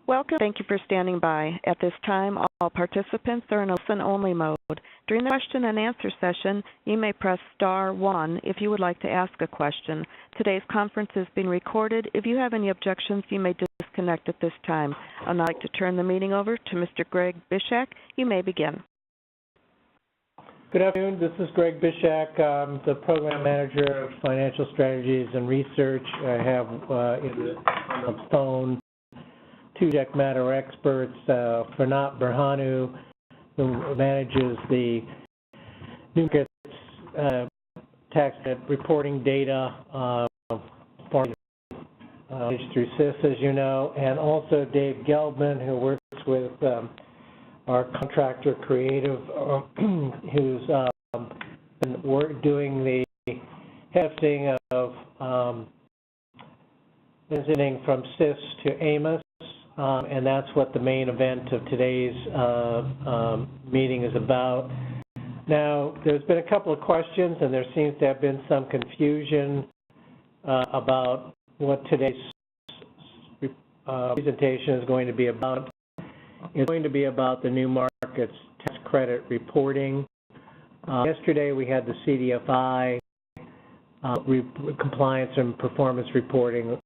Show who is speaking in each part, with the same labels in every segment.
Speaker 1: Welcome. Thank you for standing by. At this time, all participants are in a listen-only mode. During the question and answer session, you may press star 1 if you would like to ask a question. Today's conference is being recorded. If you have any objections, you may disconnect at this time. I'd now like to turn the meeting over to Mr. Greg Bishak. You may begin.
Speaker 2: Good afternoon. This is Greg Bishak. I'm the Program Manager of Financial Strategies and Research. I have on the phone two subject matter experts, Fernat Berhanu, who manages the new tax reporting data through CIS, as you know, and also Dave Gelbman, who works with our contractor Creative, who's been doing the hefting of visiting from CIS to AMIS. And that's what the main event of today's meeting is about. Now, there's been a couple of questions, and there seems to have been some confusion about what today's presentation is going to be about. It's going to be about the new markets tax credit reporting. Yesterday, we had the CDFI compliance and performance reporting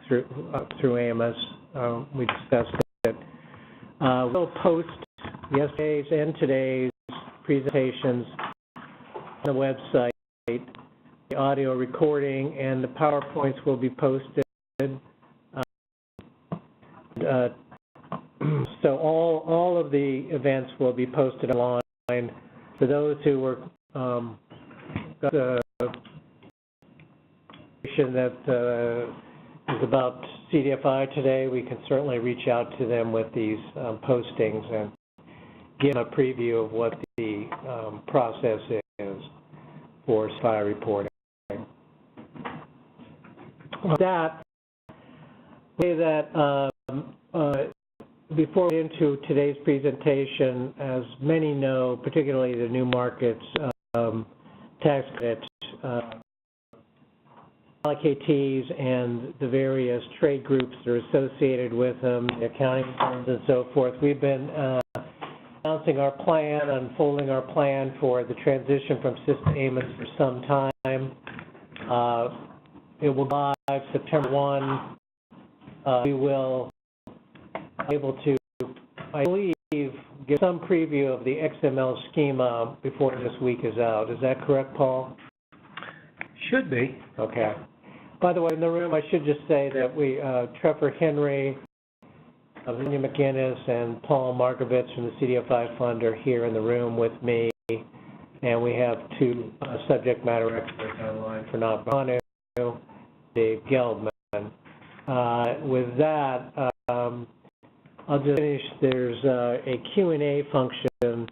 Speaker 2: through AMIS. We discussed it. We'll post yesterday's and today's presentations on the website. The audio recording and the PowerPoints will be posted. So all of the events will be posted online. For those who were got the information that is about CDFI today, we can certainly reach out to them with these postings and give them a preview of what the process is for CDFI reporting. With that, say that before we get into today's presentation, as many know, particularly the new markets tax credits, allocatees and the various trade groups that are associated with them, the accounting firms and so forth. We've been announcing our plan, unfolding our plan for the transition from CIS to AMIS for some time. It will go live September 1. We will be able to, I believe, give some preview of the XML schema before this week is out. Is that correct, Paul?
Speaker 3: Should be.
Speaker 2: Okay. By the way, in the room, I should just say that we, Trevor Henry, Virginia McGinnis, and Paul Markovitz from the CDFI Fund are here in the room with me, and we have two subject matter experts online, Fernat Berhanu, Dave Gelbman. With that, I'll just finish. There's a Q&A function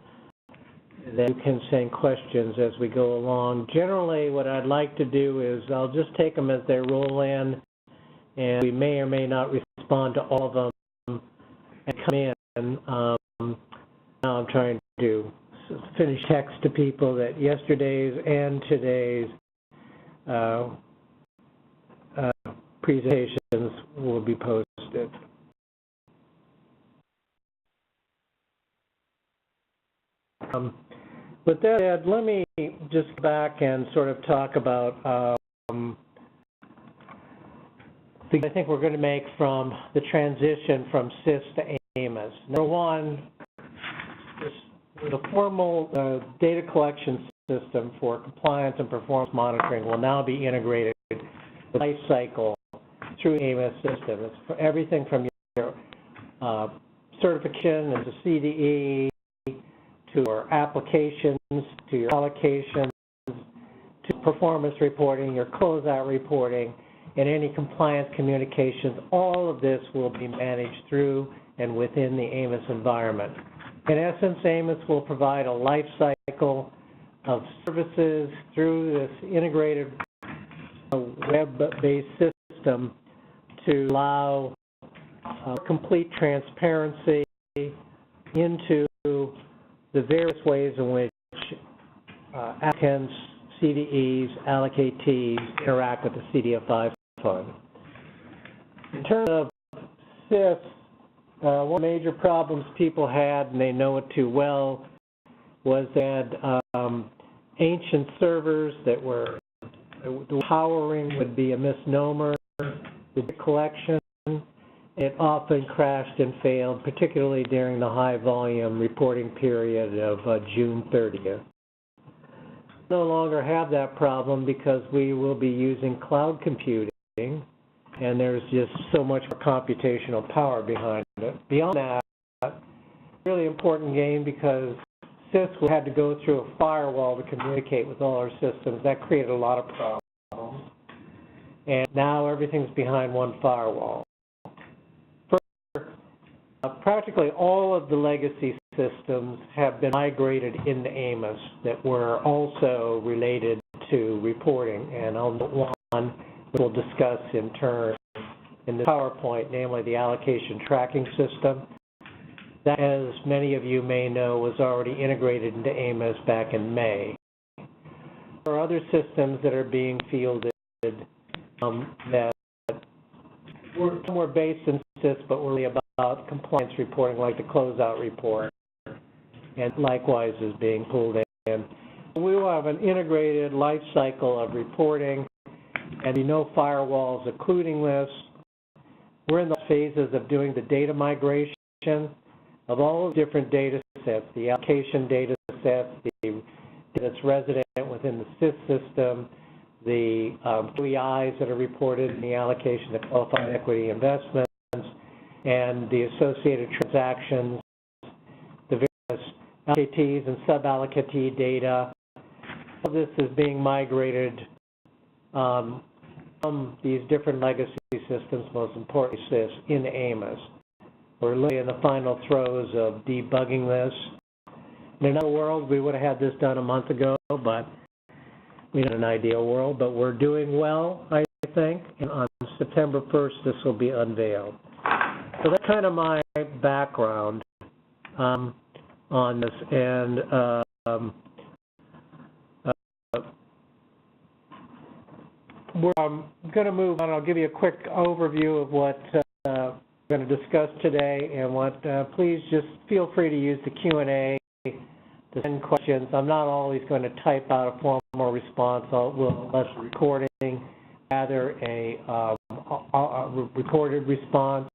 Speaker 2: that you can send questions as we go along. Generally, what I'd like to do is I'll just take them as they roll in, and we may or may not respond to all of them and come in. Now I'm trying to finish text to people that yesterday's and today's presentations will be posted. With that said, let me just go back and sort of talk about I think we're going to make from the transition from CIS to AMIS. Number one, the formal data collection system for compliance and performance monitoring will now be integrated with the life cycle through AMIS system. It's for everything from your certification as a CDE, to your applications, to your allocations, to performance reporting, your closeout reporting, and any compliance communications. All of this will be managed through and within the AMIS environment. In essence, AMIS will provide a life cycle of services through this integrated web-based system to allow complete transparency into the various ways in which applicants, CDEs, allocatees interact with the CDFI fund. In terms of CIS, one of the major problems people had, and they know it too well, was that ancient servers that were, the powering would be a misnomer, the collection, it often crashed and failed, particularly during the high volume reporting period of June 30th. No longer have that problem because we will be using cloud computing, and there's just so much more computational power behind it. Beyond that, really important gain because since we had to go through a firewall to communicate with all our systems, that created a lot of problems. And now everything's behind one firewall. Practically all of the legacy systems have been migrated into AMIS that were also related to reporting, and I'll note one we'll discuss in turn in the PowerPoint, namely the allocation tracking system. That, as many of you may know, was already integrated into AMIS back in May. There are other systems that are being fielded that were based in SIS, but were really about compliance reporting, like the Closeout report, and likewise is being pulled in. We will have an integrated life cycle of reporting, and no firewalls including this. We're in the phases of doing the data migration of all the different data sets, the allocation data sets, the that's resident within the SIS system, the QEIs that are reported in the allocation of qualified equity investments, and the associated transactions, the various allocatees and sub-allocatee data. All this is being migrated from these different legacy systems, most importantly SIS, into AMIS. We're literally in the final throes of debugging this. In another world, we would have had this done a month ago, but we don't have an ideal world, but we're doing well, I think, and on September 1st, this will be unveiled. So that's kind of my background on this, and we're going to move on. I'll give you a quick overview of what we're going to discuss today, and what please just feel free to use the Q&A to send questions. I'm not always going to type out a formal response. We'll less recording, rather a recorded response.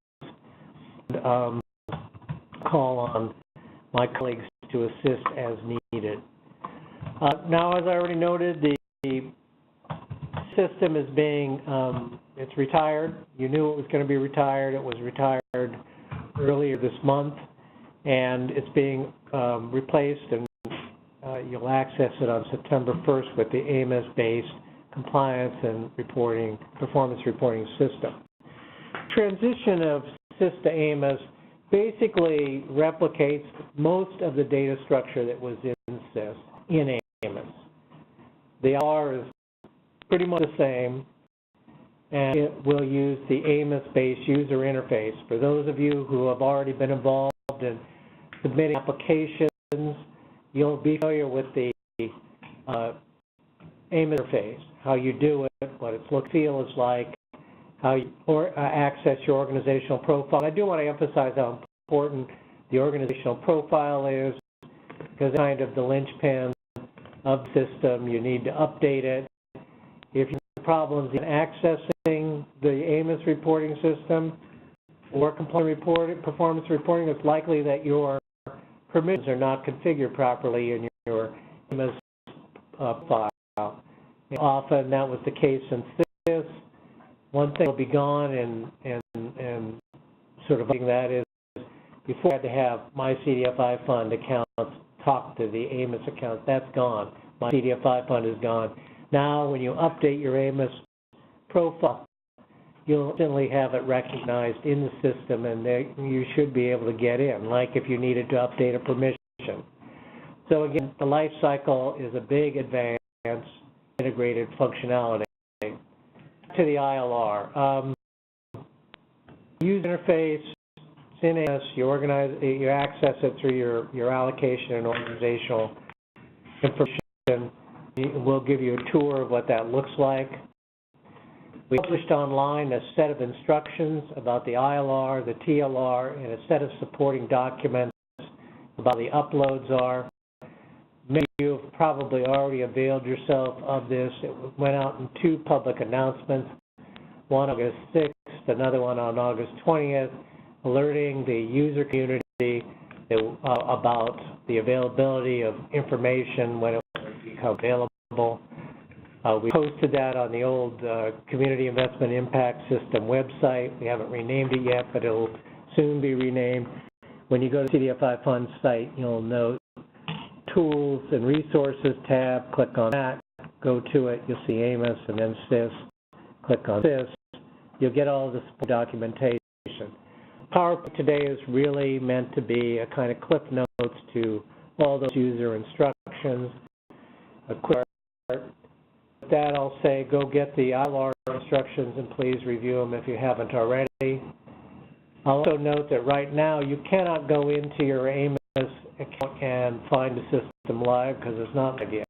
Speaker 2: And, call on my colleagues to assist as needed. Now, as I already noted, the system is being, it's retired. You knew it was going to be retired. It was retired earlier this month, and it's being replaced, and you'll access it on September 1st with the AMIS-based compliance and reporting, performance reporting system. Transition of SIS to AMIS basically replicates most of the data structure that was in SIS in AMIS. The ILR is pretty much the same, and it will use the AMIS-based user interface. For those of you who have already been involved in submitting applications, you'll be familiar with the AMIS interface, how you do it, what its look feel is like, how you access your organizational profile. I do want to emphasize how important the organizational profile is, because it's kind of the linchpin of the system. You need to update it. If you have problems in accessing the AMIS reporting system or compliance reporting, performance reporting, it's likely that your permissions are not configured properly in your AMIS file. And often that was the case in SIS. One thing will be gone, and sort of that is, before I had to have my CDFI fund accounts talk to the AMIS accounts. That's gone. My CDFI fund is gone. Now, when you update your AMIS profile, you'll instantly have it recognized in the system, and you should be able to get in, like if you needed to update a permission. So again, the life cycle is a big advance, integrated functionality. To the ILR. User interface, it's in AMIS, you access it through your allocation and organizational information. We'll give you a tour of what that looks like. We published online a set of instructions about the ILR, the TLR, and a set of supporting documents about the uploads are. Many of you have probably already availed yourself of this. It went out in 2 public announcements, one on August 6th, another one on August 20th, alerting the user community about the availability of information when it will become available. We posted that on the old Community Investment Impact System website. We haven't renamed it yet, but it'll soon be renamed. When you go to CDFI Fund's site, you'll note Tools and Resources tab. Click on that. Go to it. You'll see AMIS and then CIS. Click on CIS. You'll get all the documentation. PowerPoint today is really meant to be a kind of clip notes to all those user instructions. A quick start. With that, I'll say go get the ILR instructions and please review them if you haven't already. I'll also note that right now you cannot go into your AMIS account and find the system live because it's not live yet.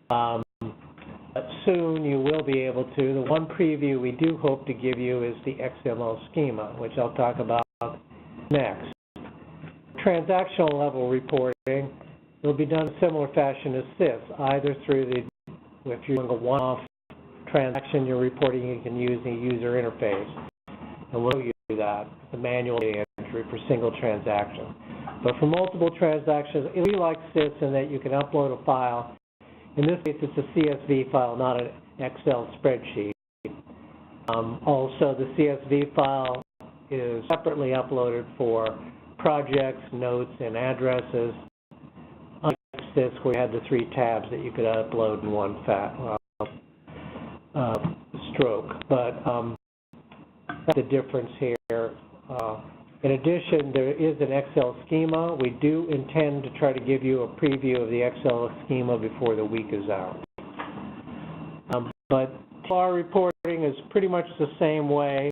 Speaker 2: But soon you will be able to. The one preview we do hope to give you is the XML schema, which I'll talk about next. Transactional level reporting will be done in a similar fashion as CIS, either through the, if you're doing a one-off transaction you're reporting, you can use the user interface. And we'll use that, the manual entry for single transaction. But for multiple transactions, it'll be like CIS in that you can upload a file. In this case, it's a CSV file, not an Excel spreadsheet. Also, the CSV file is separately uploaded for projects, notes, and addresses. Unlike CIS, where you had the 3 tabs that you could upload in one stroke. But that's the difference here. In addition, there is an Excel schema. We do intend to try to give you a preview of the Excel schema before the week is out. But our reporting is pretty much the same way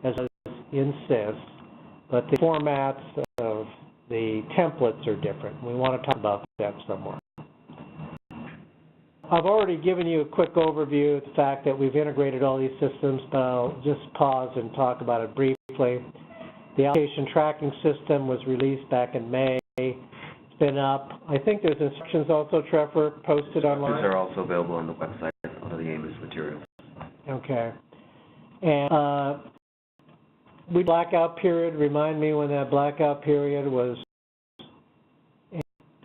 Speaker 2: as in CIS, but the formats of the templates are different. We want to talk about that somewhere. I've already given you a quick overview of the fact that we've integrated all these systems, but I'll just pause and talk about it briefly. The application tracking system was released back in May. It's been up. I think there's instructions also, Trevor, posted online.
Speaker 4: These are also available on the website under the AMIS materials.
Speaker 2: Okay. And blackout period, remind me when that blackout period was,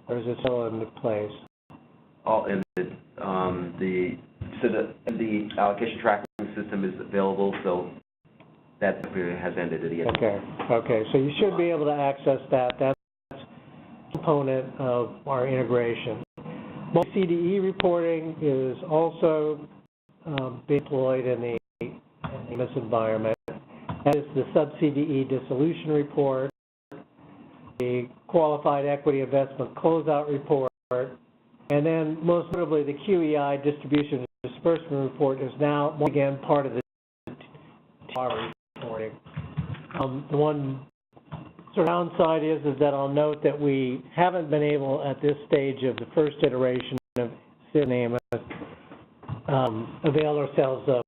Speaker 2: or is it still in place?
Speaker 4: All in the allocation tracking system is available, so that period has ended at the end.
Speaker 2: Okay, so you should be able to access that. That's a component of our integration. CDE reporting is also being deployed in the AMIS environment. That is the sub-CDE dissolution report, the qualified equity investment closeout report, and then most notably the QEI distribution and disbursement report is now once again part of the TR reporting. The one sort of downside is that I'll note that we haven't been able at this stage of the first iteration of AMIS avail ourselves of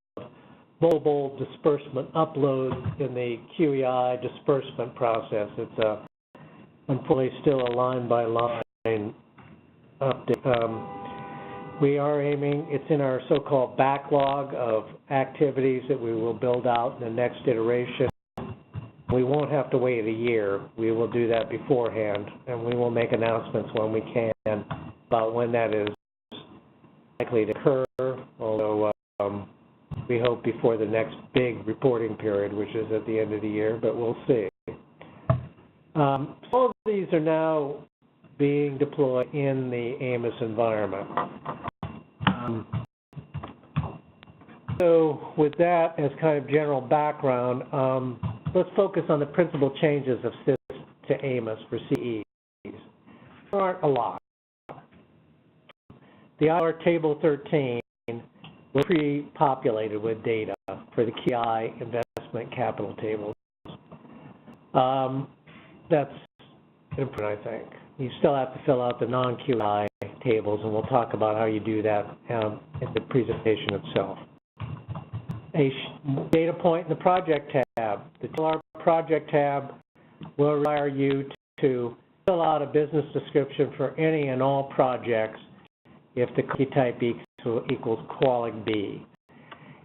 Speaker 2: mobile disbursement upload in the QEI disbursement process. It's unfortunately still a line-by-line update. We are aiming, it's in our so-called backlog of activities that we will build out in the next iteration. We won't have to wait a year. We will do that beforehand, and we will make announcements when we can about when that is likely to occur, although we hope before the next big reporting period, which is at the end of the year, but we'll see. All of these are now being deployed in the AMIS environment. So with that as kind of general background, let's focus on the principal changes of CIS to AMIS for CEs. There aren't a lot. The ILR Table 13 was pre-populated with data for the QI investment capital tables. That's important, I think. You still have to fill out the non-QI tables, and we'll talk about how you do that in the presentation itself. a data point in the Project tab. The ILR Project tab will require you to fill out a business description for any and all projects if the key type equals qualig B.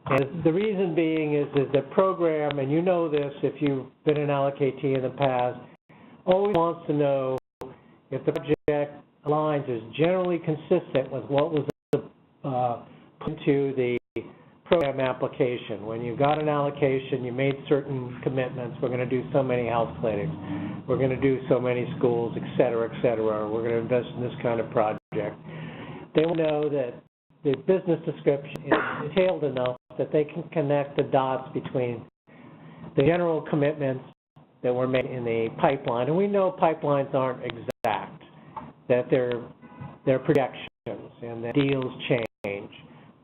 Speaker 2: And the reason being is that program, and you know this if you've been an LKT in the past, always wants to know if the project lines is generally consistent with what was put into the program application. When you got an allocation, you made certain commitments. We're going to do so many health clinics. We're going to do so many schools, et cetera, we're going to invest in this kind of project. They will know that the business description is detailed enough that they can connect the dots between the general commitments that were made in the pipeline. And we know pipelines aren't exact, that they're projections and that deals change.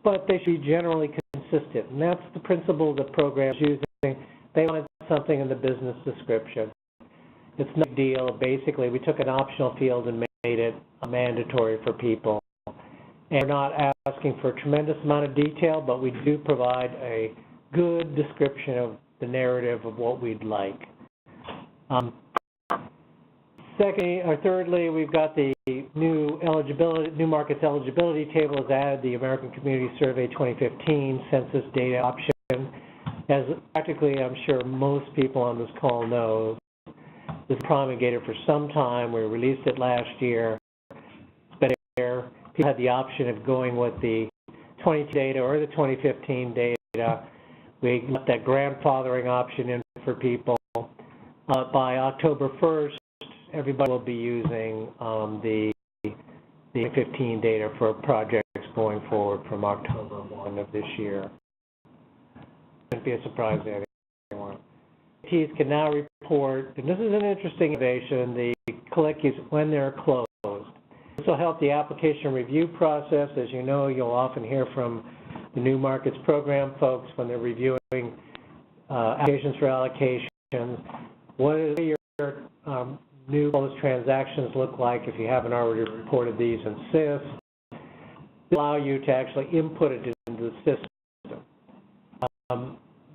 Speaker 2: But they should be generally consistent. And that's the principle the program is using. They wanted something in the business description. It's no big deal. Basically, we took an optional field and made it mandatory for people. And we're not asking for a tremendous amount of detail, but we do provide a good description of the narrative of what we'd like. Thirdly, we've got the new markets eligibility table has added the American Community Survey 2015 census data option. As practically, I'm sure most people on this call know, this is promulgated for some time. We released it last year. It's been there. People had the option of going with the 20 data or the 2015 data. We got that grandfathering option in for people. By October 1st, everybody will be using the 2015 data for projects going forward from October 1 of this year. Shouldn't be a surprise to anyone. ATs can now report, and this is an interesting innovation, the collections when they're closed. This will help the application review process. As you know, you'll often hear from the New Markets Program folks when they're reviewing applications for allocations. What do your new closed transactions look like if you haven't already reported these in SIS? They allow you to actually input it into the system.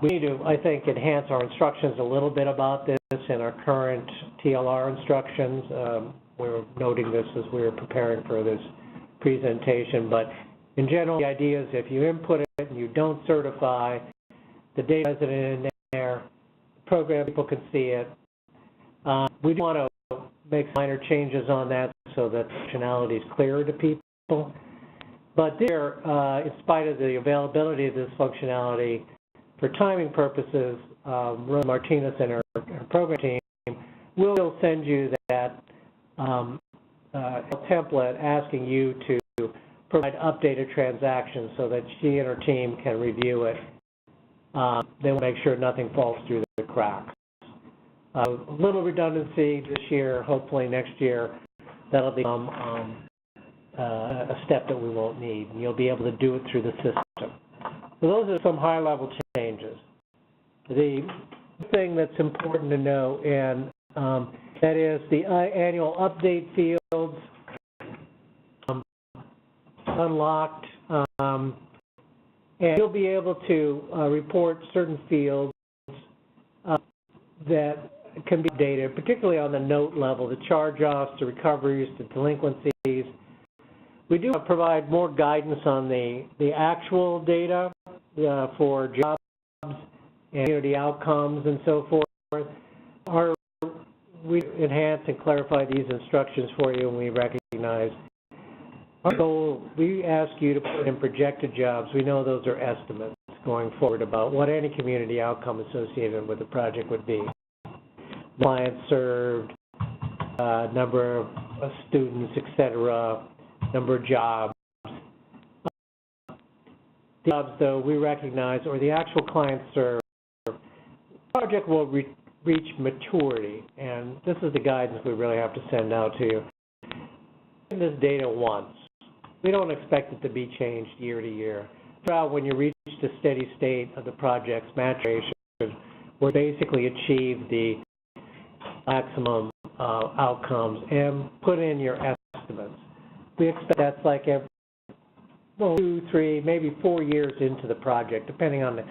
Speaker 2: We need to, I think, enhance our instructions a little bit about this in our current TLR instructions. We were noting this as we were preparing for this presentation, but in general, the idea is if you input it and you don't certify, the data isn't in there, the program people can see it. We do want to make minor changes on that so that functionality is clearer to people. But there, in spite of the availability of this functionality, for timing purposes, Ron Martinez and our program team will send you that template asking you to provide updated transactions so that she and her team can review it. They will make sure nothing falls through the cracks. A little redundancy this year, hopefully next year, that'll become a step that we won't need. And you'll be able to do it through the system. So those are some high-level changes. The thing that's important to know, and that is the annual update fields unlocked, and you'll be able to report certain fields that can be updated, particularly on the note level, the charge-offs, the recoveries, the delinquencies. We do provide more guidance on the actual data for jobs and community outcomes and so forth. We enhance and clarify these instructions for you, and we recognize our goal. We ask you to put in projected jobs. We know those are estimates going forward about what any community outcome associated with the project would be. Clients served, number of students, et cetera, number of jobs. The jobs, though, we recognize, or the actual clients served, the project will reach maturity, and this is the guidance we really have to send out to you. This data once. We don't expect it to be changed year to year. Throughout, when you reach the steady state of the project's maturation, we'll basically achieve the maximum outcomes and put in your estimates. We expect that's like 2, 3, maybe 4 years into the project, depending on the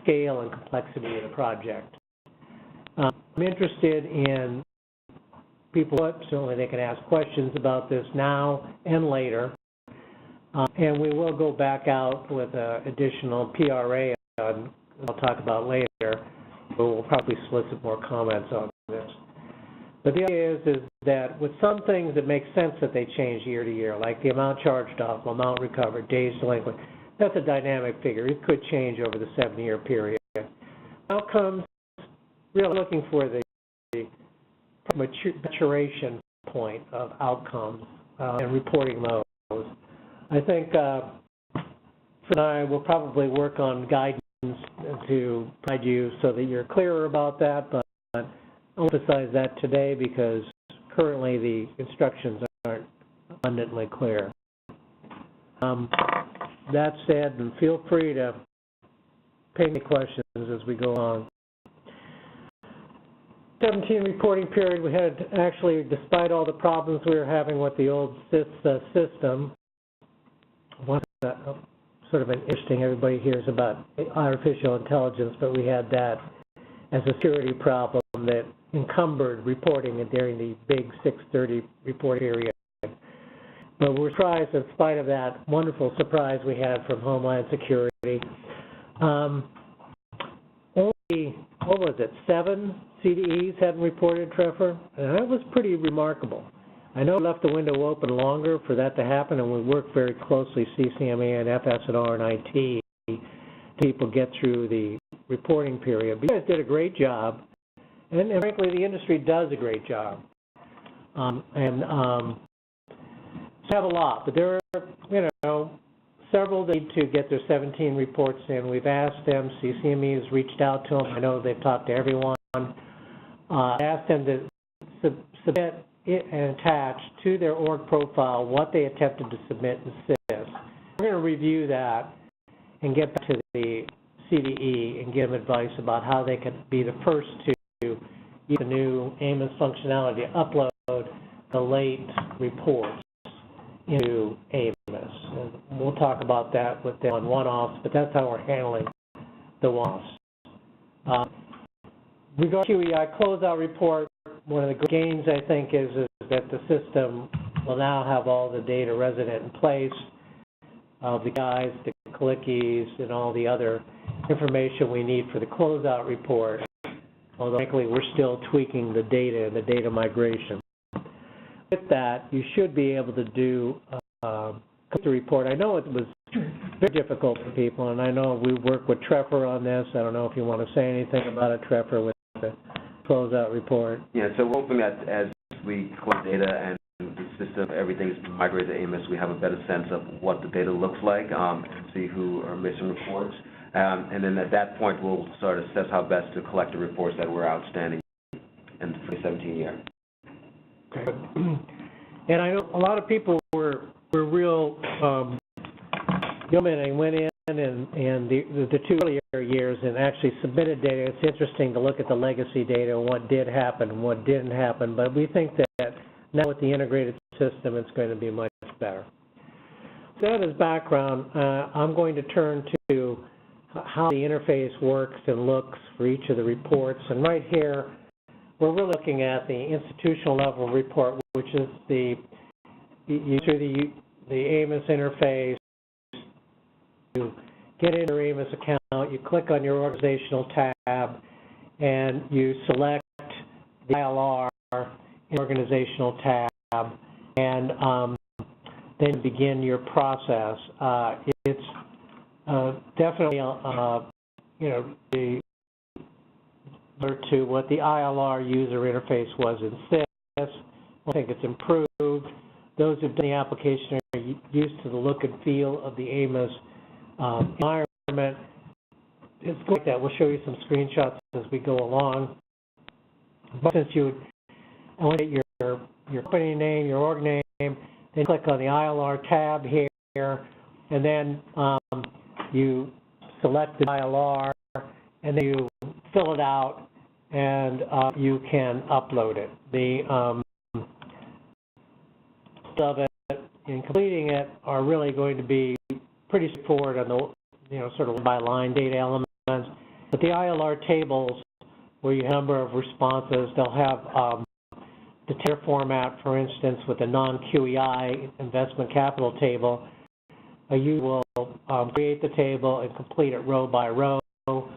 Speaker 2: scale and complexity of the project. I'm interested in people, certainly they can ask questions about this now and later. And we will go back out with additional PRA on, I'll talk about later, but we'll probably solicit more comments on this. But the idea is that with some things it makes sense that they change year to year, like the amount charged off, amount recovered, days delinquent. That's a dynamic figure. It could change over the 7-year period. Outcomes, really looking for the maturation point of outcomes and reporting those. I think Fred and I will probably work on guidance to provide you so that you're clearer about that, but I'll emphasize that today because currently the instructions aren't abundantly clear. That said, and feel free to pay me questions as we go on. 17 reporting period, we had actually, despite all the problems we were having with the old system, one sort of an interesting, everybody hears about artificial intelligence, but we had that as a security problem that encumbered reporting during the big 6:30 report period. But we're surprised, in spite of that wonderful surprise we had from Homeland Security. Only, what was it, 7 CDEs hadn't reported, Trevor? And that was pretty remarkable. I know we left the window open longer for that to happen, and we worked very closely, CCMA and FS&R and IT, to people get through the reporting period. But you guys did a great job, and frankly, the industry does a great job. Have a lot, but there are, several that need to get their 17 reports in. We've asked them, CCME has reached out to them. I know they've talked to everyone. Asked them to submit it and attach to their org profile what they attempted to submit in CIS. We're going to review that and get back to the CDE and give them advice about how they can be the first to use the new AMIS functionality to upload the late reports into AMIS. And we'll talk about that with them on one-offs, but that's how we're handling the one-offs. Regarding QEI closeout report, one of the gains, I think, is that the system will now have all the data resident in place of the guys, the clickies, and all the other information we need for the closeout report, although frankly we're still tweaking the data and the data migration. With that, you should be able to do the report. I know it was very difficult for people, and I know we work with Trevor on this. I don't know if you want to say anything about it, Trevor, with the closeout report.
Speaker 4: Yeah, so we're hoping that as we collect data and the system, everything's migrated to AMIS, we have a better sense of what the data looks like, and see who are missing reports. And then at that point, we'll sort of assess how best to collect the reports that were outstanding in the 2017 year.
Speaker 2: Okay. And I know a lot of people were real and went in and the 2 earlier years and actually submitted data. It's interesting to look at the legacy data and what did happen and what didn't happen, but we think that now with the integrated system, it's going to be much better. So that is background. I'm going to turn to how the interface works and looks for each of the reports. And right here, we're really looking at the institutional level report, which is the AMIS interface. You get into your AMIS account, you click on your organizational tab, and you select the ILR in organizational tab, and then begin your process. It's definitely, to what the ILR user interface was in CIS. I think it's improved. Those who've done the application are used to the look and feel of the AMIS environment. It's like that. We'll show you some screenshots as we go along. But since you want to get your company name, your org name, then click on the ILR tab here, and then you select the ILR, and then you fill it out, and you can upload it. The of it in completing it are really going to be pretty straightforward on the sort of by line data elements. But the ILR tables, where you have a number of responses, they'll have the tier format, for instance, with a non-QEI investment capital table. You will create the table and complete it row by row. They'll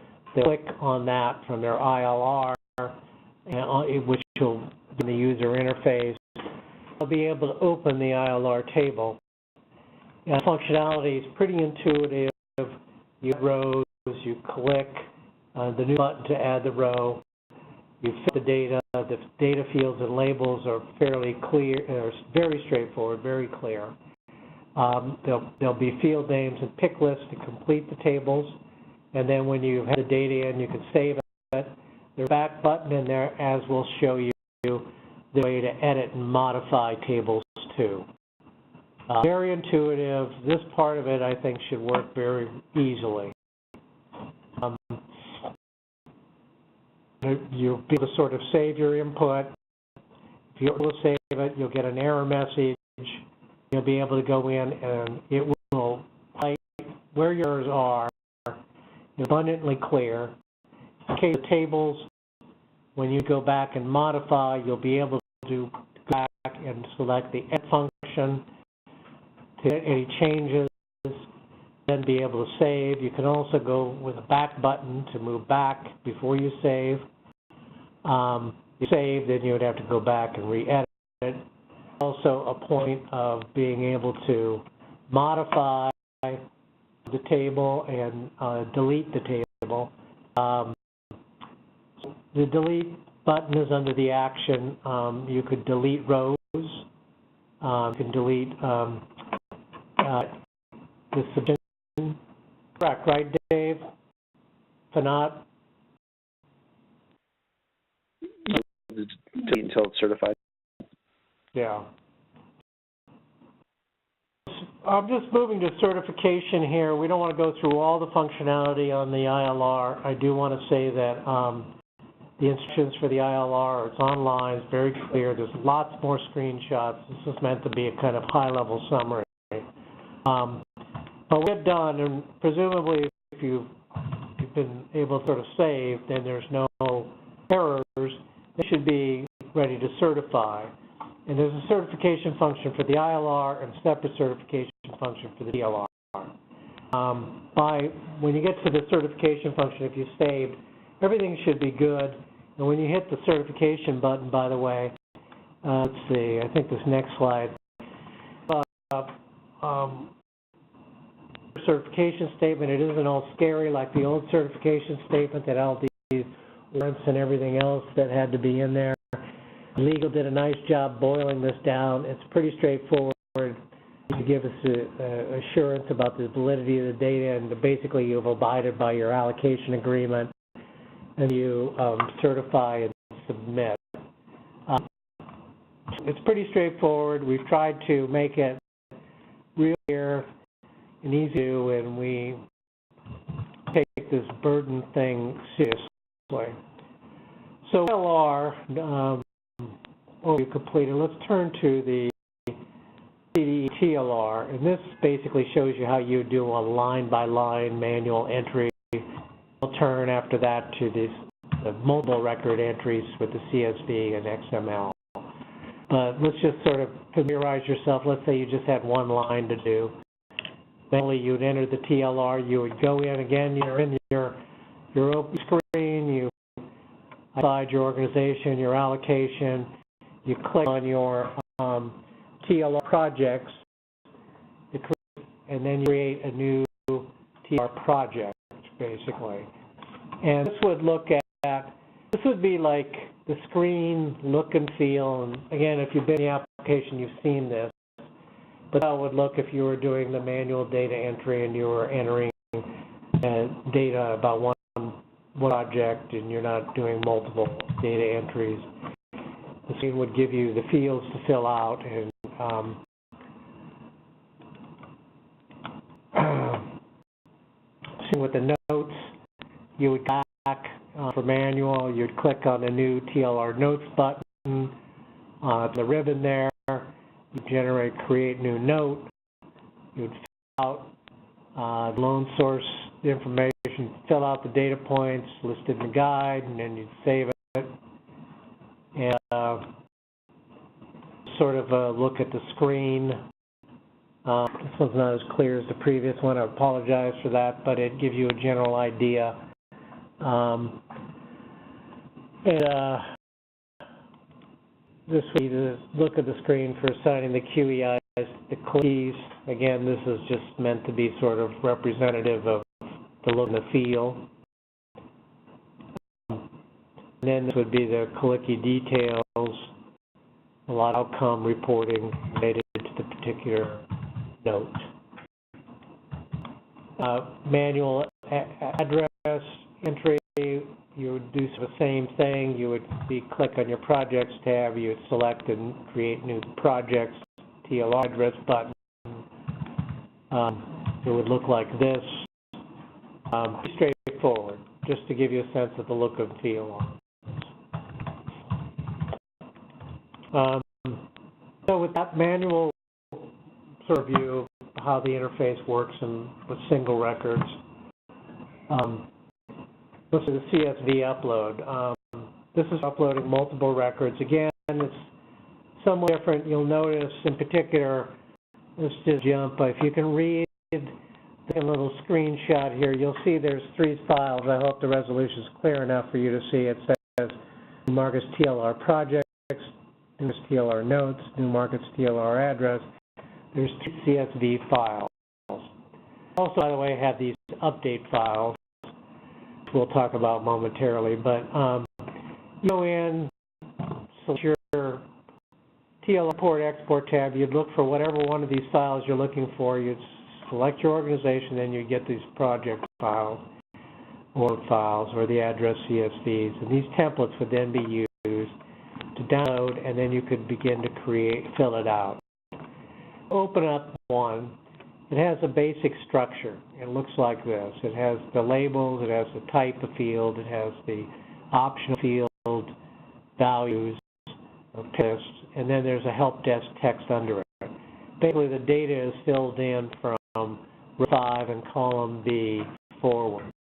Speaker 2: click on that from their ILR, which will be the user interface. They'll be able to open the ILR table. And the functionality is pretty intuitive. You add rows, you click the new button to add the row. You fill the data fields and labels are fairly clear, very straightforward, very clear. There'll be field names and pick lists to complete the tables, and then when you have the data in, you can save it. There's a back button in there, as will show you the way to edit and modify tables too. Very intuitive. This part of it, I think, should work very easily. You'll be able to sort of save your input. If you're able to save it, you'll get an error message. You'll be able to go in and it will highlight where your errors are, abundantly clear. In case of tables, when you go back and modify, you'll be able to go back and select the edit function to get any changes, then be able to save. You can also go with a back button to move back before you save. You save, then you would have to go back and re-edit it. Also a point of being able to modify the table and delete the table. The delete button is under the action. You could delete rows. You can delete the submission. Correct, right, Dave? If not,
Speaker 5: until it's certified.
Speaker 2: yeah. I'm just moving to certification here. We don't want to go through all the functionality on the ILR. I do want to say that the instructions for the ILR, it's online, it's very clear. There's lots more screenshots. This is meant to be a kind of high-level summary. But we're done, and presumably if you've been able to sort of save, then there's no errors. They should be ready to certify. And there's a certification function for the ILR and a separate certification function for the DLR. When you get to the certification function, if you saved, everything should be good. And when you hit the certification button, by the way, let's see, I think this next slide, certification statement, it isn't all scary like the old certification statement that had all these warrants and everything else that had to be in there. Legal did a nice job boiling this down. It's pretty straightforward to give us assurance about the validity of the data, and basically you've abided by your allocation agreement, and you certify and submit. It's pretty straightforward. We've tried to make it real clear and easy to do, and we take this burden thing seriously. So LR, you completed. Let's turn to the CDE TLR, and this basically shows you how you do a line-by-line manual entry. We'll turn after that to the mobile record entries with the CSV and XML. But let's just sort of familiarize yourself. Let's say you just had one line to do. Mainly you'd enter the TLR, you would go in again, you're in your open screen, you identified your organization, your allocation, you click on your TLR projects, and then you create a new TLR project, basically. And this would this would be like the screen look and feel, and again, if you've been in the application, you've seen this. But that would look if you were doing the manual data entry and you were entering data about one project and you're not doing multiple data entries. The screen would give you the fields to fill out, and with the notes, you would go back for manual, you'd click on the new TLR notes button, the ribbon there. You generate create new note. You would fill out the loan source information, can fill out the data points listed in the guide, and then you'd save it. And sort of look at the screen. This one's not as clear as the previous one. I apologize for that, but it gives you a general idea. This way, you look at the screen for assigning the QEIs, the keys. Again, this is just meant to be sort of representative of the look and the feel. And then this would be the Kalicki details, a lot of outcome reporting related to the particular note. Manual address entry, you would do the same thing. You would click on your Projects tab, you would select and create new projects, TLR address button. It would look like this. Straightforward, just to give you a sense of the look and feel on it. So with that manual sort of view of how the interface works and with single records, this is the CSV upload. This is uploading multiple records. Again, it's somewhat different. You'll notice in particular, let's just jump. If you can read a little screenshot here, you'll see there's 3 files. I hope the resolution is clear enough for you to see. It says New Markets TLR projects, New TLR notes, New Markets TLR address. There's 2 CSV files. Also, by the way, I have these update files, which we'll talk about momentarily. But you go in, select your TLR import export tab. You'd look for whatever one of these files you're looking for. You'd select your organization, then you get these project files or the address CSVs. And these templates would then be used to download, and then you could begin to fill it out. Open up one. It has a basic structure. It looks like this. It has the labels, it has the type of field, it has the optional field, values, text, and then there's a help desk text under it. Basically, the data is filled in from row 5 and column B forward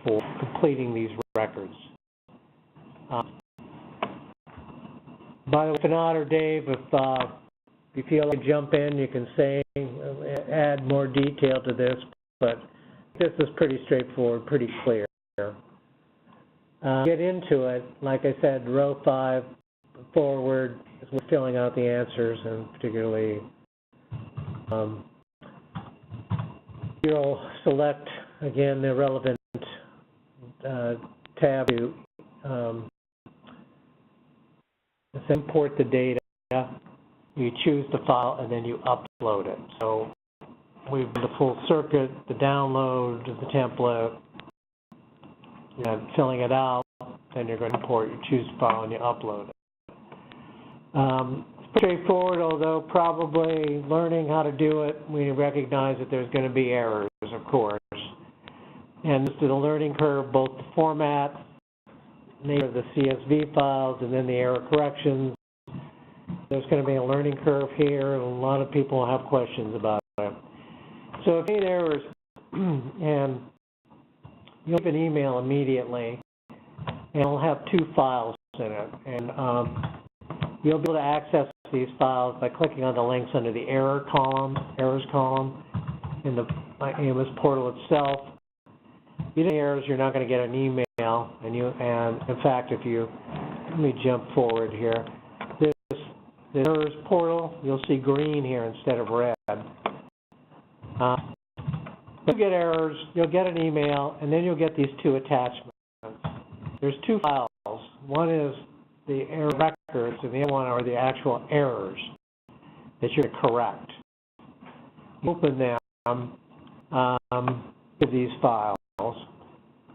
Speaker 2: for completing these records. By the way, Fernand or Dave, if you feel like jump in, you can say, add more detail to this, but this is pretty straightforward, pretty clear. Get into it, like I said, row 5 forward is we're filling out the answers, and particularly you'll select, again, the relevant tab to import the data. You choose the file, and then you upload it. So we've done the full circuit, the download, the template, filling it out, then you're going to import, you choose the file, and you upload it. It's pretty straightforward, although probably learning how to do it, we recognize that there's going to be errors, of course. And this is a learning curve, both the format, nature of the CSV files, and then the error corrections. There's going to be a learning curve here, and a lot of people have questions about it. So if you get errors, and you'll get an email immediately, and it'll have 2 files in it. And you'll be able to access these files by clicking on the links under the errors column in the AMIS portal itself. If you get errors, you're not going to get an email, and in fact, if you let me jump forward here. The errors portal, you'll see green here instead of red. If you get errors, you'll get an email, and then you'll get these 2 attachments. There's 2 files. One is the error records, and the other one are the actual errors that you're going to correct. You open them to these files.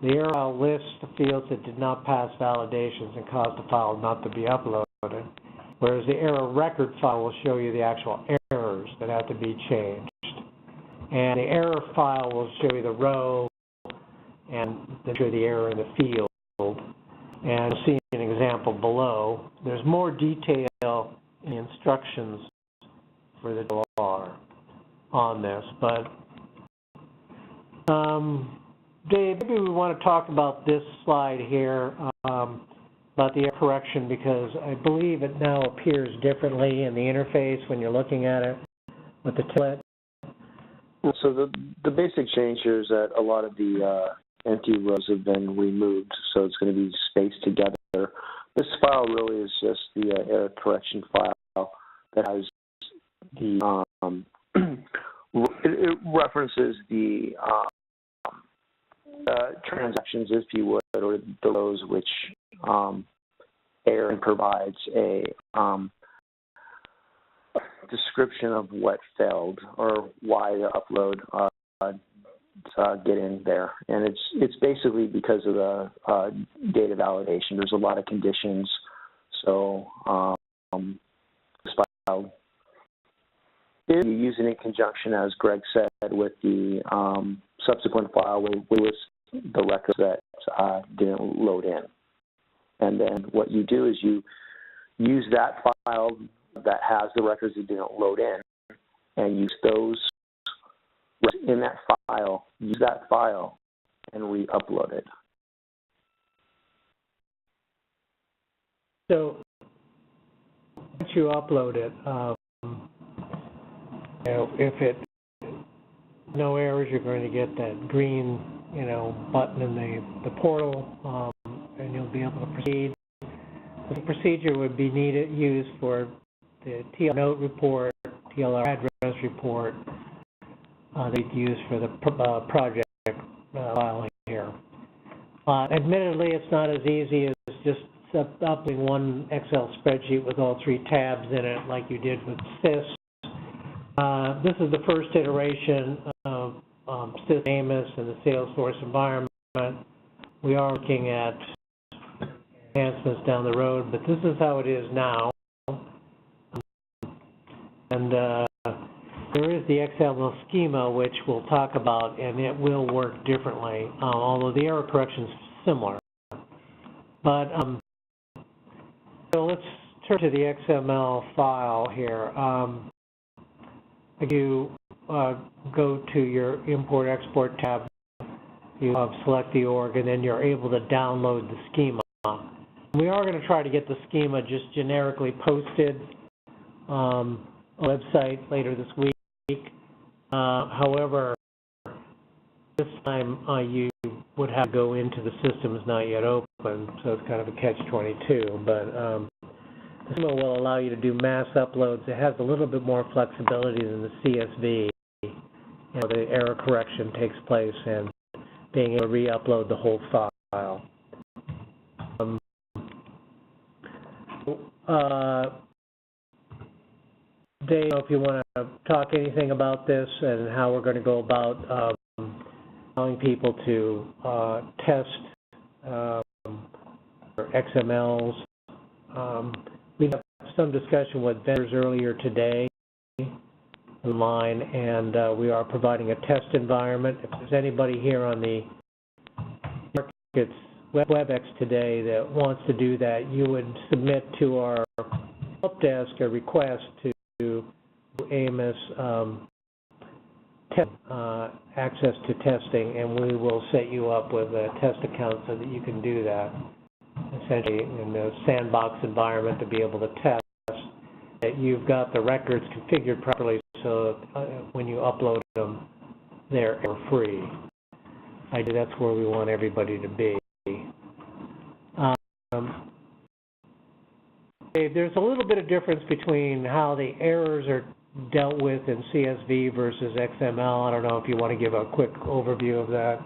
Speaker 2: The error file lists the fields that did not pass validations and caused the file not to be uploaded, whereas the error record file will show you the actual errors that have to be changed. And the error file will show you the row and then show the error in the field. And you'll see an example below. There's more detail in the instructions for the ILR on this, but Dave, maybe we want to talk about this slide here, about the error correction, because I believe it now appears differently in the interface when you're looking at it with the template.
Speaker 5: So the basic change here is that a lot of the empty rows have been removed, so it's going to be spaced together. This file really is just the error correction file that has the it references the transactions, if you would, or the rows which error provides a description of what failed or why the upload get in there. And it's basically because of the data validation. There's a lot of conditions, so this file, if you use it in conjunction, as Greg said, with the subsequent file, we list the records that didn't load in. And then what you do is you use that file that has the records that didn't load in and use those in that file, use that file and re-upload it.
Speaker 2: So once you upload it, you know, if it no errors, you're going to get that green, you know, button in the portal, and you'll be able to proceed. The procedure would be used for the TLR note report, TLR address report. They'd use for the project file here. Admittedly, it's not as easy as just uploading one Excel spreadsheet with all 3 tabs in it like you did with SIS. This is the first iteration of SIS AMIS and the Salesforce environment. We are looking at enhancements down the road, but this is how it is now. And there is the XML schema, which we'll talk about, and it will work differently, although the error correction is similar. But so let's turn to the XML file here. You go to your Import-Export tab, you select the org, and then you're able to download the schema. We are going to try to get the schema just generically posted on the website later this week. However, this time you would have to go into the system is not yet open, so it's kind of a catch-22. But the schema will allow you to do mass uploads. It has a little bit more flexibility than the CSV. You know, the error correction takes place and being able to re-upload the whole file. Dave, if you want to talk anything about this and how we're going to go about allowing people to test XMLs. We had some discussion with vendors earlier today online, and we are providing a test environment. If there's anybody here on the Markets WebEx today that wants to do that, you would submit to our help desk a request to AMIS access to testing, and we will set you up with a test account so that you can do that, essentially in the sandbox environment, to be able to test that you've got the records configured properly so when you upload them, they're error-free. That's where we want everybody to be. There's a little bit of difference between how the errors are dealt with in CSV versus XML. I don't know if you want to give a quick overview of that.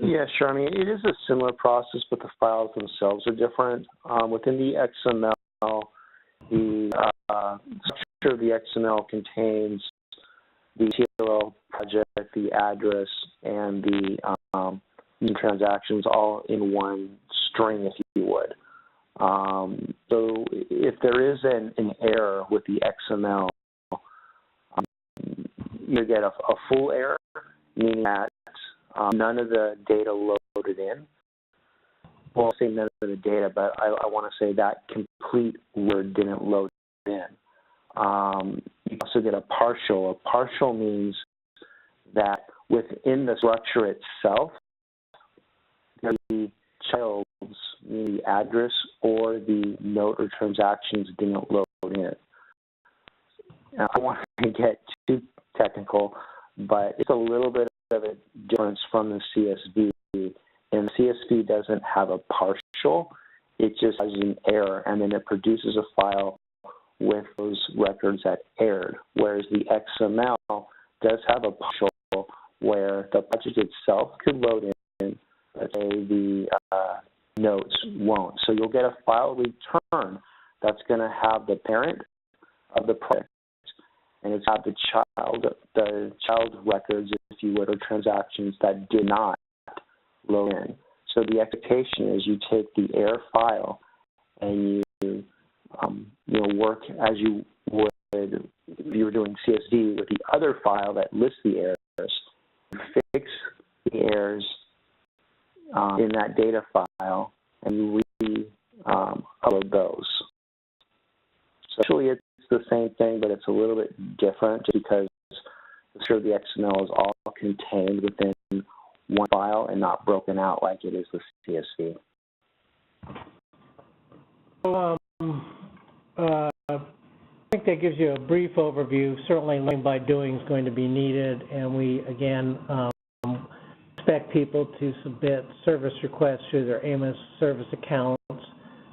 Speaker 5: Yeah, sure. I mean, it is a similar process, but the files themselves are different. Within the XML, the structure of the XML contains the TLR project, the address, and the transactions all in one string, if you would. So if there is an error with the XML, you get a full error, meaning that none of the data loaded in. Well, I'll say none of the data, but I want to say that complete word didn't load in. You also get a partial. A partial means that within the structure itself, the child's the address or the note or transactions didn't load in. Now, I don't want to get too technical, but it's a little bit of a difference from the CSV. And the CSV doesn't have a partial, it just has an error, and then it produces a file with those records that erred, whereas the XML does have a partial where the project itself could load in, but say the notes won't. So you'll get a file return that's going to have the parent of the project, and it's have the child records, if you would, or transactions that did not load in. So the expectation is you take the error file and you work as you would if you were doing CSV with the other file that lists the errors. You fix the errors in that data file and you upload those. So actually it's the same thing, but it's a little bit different because I'm sure the XML is all contained within one file and not broken out like it is with CSV.
Speaker 2: So, I think that gives you a brief overview. Certainly learning by doing is going to be needed, and we, again, expect people to submit service requests through their AMIS service accounts.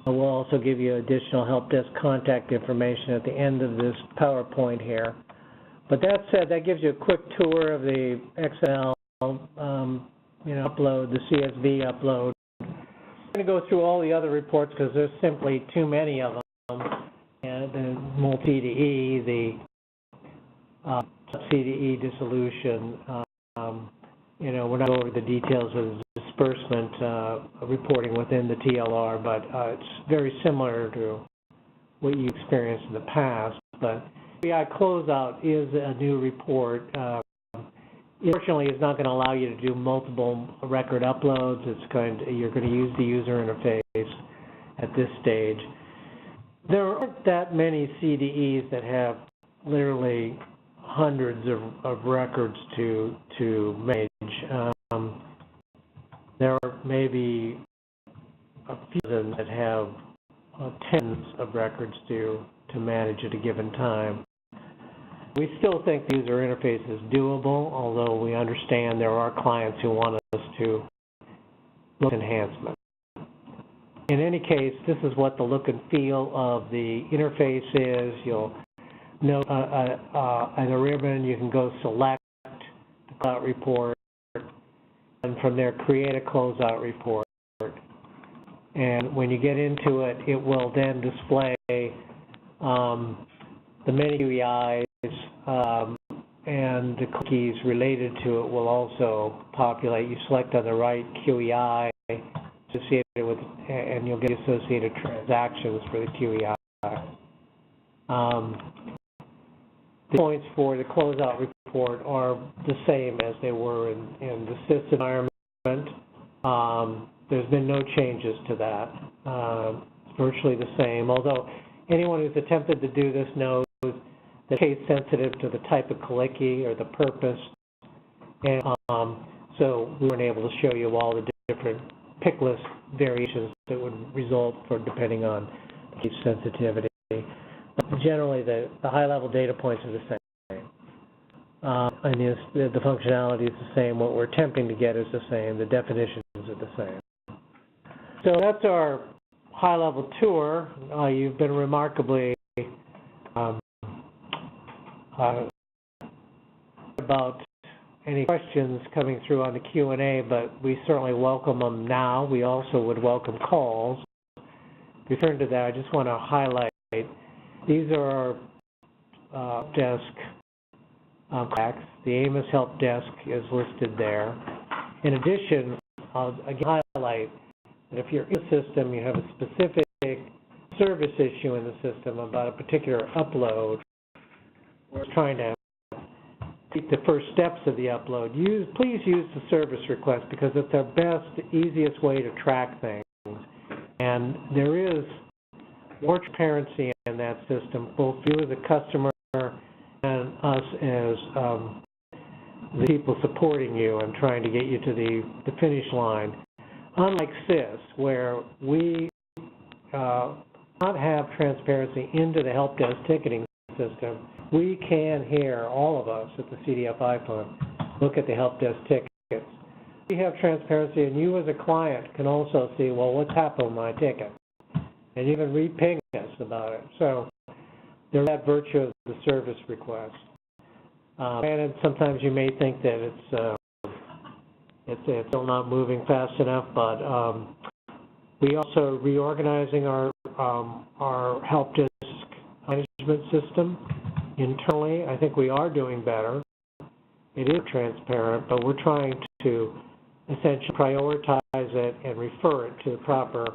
Speaker 2: We'll also give you additional help desk contact information at the end of this PowerPoint here. But that said, that gives you a quick tour of the XML upload, the CSV upload. I'm going to go through all the other reports because there's simply too many of them. And the multi-CDE, the CDE dissolution, we're not over the details of the disbursement reporting within the TLR, but it's very similar to what you experienced in the past. But API Closeout is a new report. Unfortunately, it's not going to allow you to do multiple record uploads. You're going to use the user interface at this stage. There aren't that many CDEs that have literally hundreds of records to manage. There are maybe a few that have tens of records to manage at a given time. We still think the user interface is doable, although we understand there are clients who want us to look at enhancement. In any case, this is what the look and feel of the interface is. You'll note at a ribbon, you can go select the closeout report, and from there create a closeout report. And when you get into it, it will then display the many QEIs, and the cookies related to it will also populate. You select on the right QEI associated with, and you'll get associated transactions for the QEI. The points for the closeout report are the same as they were in the SIS environment. There's been no changes to that. It's virtually the same, although anyone who's attempted to do this knows that case sensitive to the type of clicky or the purpose, and so we weren't able to show you all the different pick list variations that would result depending on the case sensitivity. But generally, the high-level data points are the same, and the functionality is the same. What we're attempting to get is the same. The definitions are the same. So that's our high-level tour. You've been remarkably about any questions coming through on the Q&A, but we certainly welcome them now. We also would welcome calls. Return to that, I just want to highlight, these are our desk contacts. The AMIS help desk is listed there. In addition, I'll again highlight that if you're in the system, you have a specific service issue in the system about a particular upload, we're trying to take the first steps of the upload. Please use the service request because it's our best, easiest way to track things. And there is more transparency in that system, both you as a customer and us as the people supporting you and trying to get you to the finish line. unlike CIS, where we not have transparency into the help desk ticketing system, we can here, all of us at the CDFI Fund, look at the help desk tickets. We have transparency, and you as a client can also see, well, what's happened with my ticket? And you can re-ping us about it. So there's that virtue of the service request. And sometimes you may think that it's still not moving fast enough, but we also reorganizing our help desk management system internally. I think we are doing better. It is transparent, but we're trying to essentially prioritize it and refer it to the proper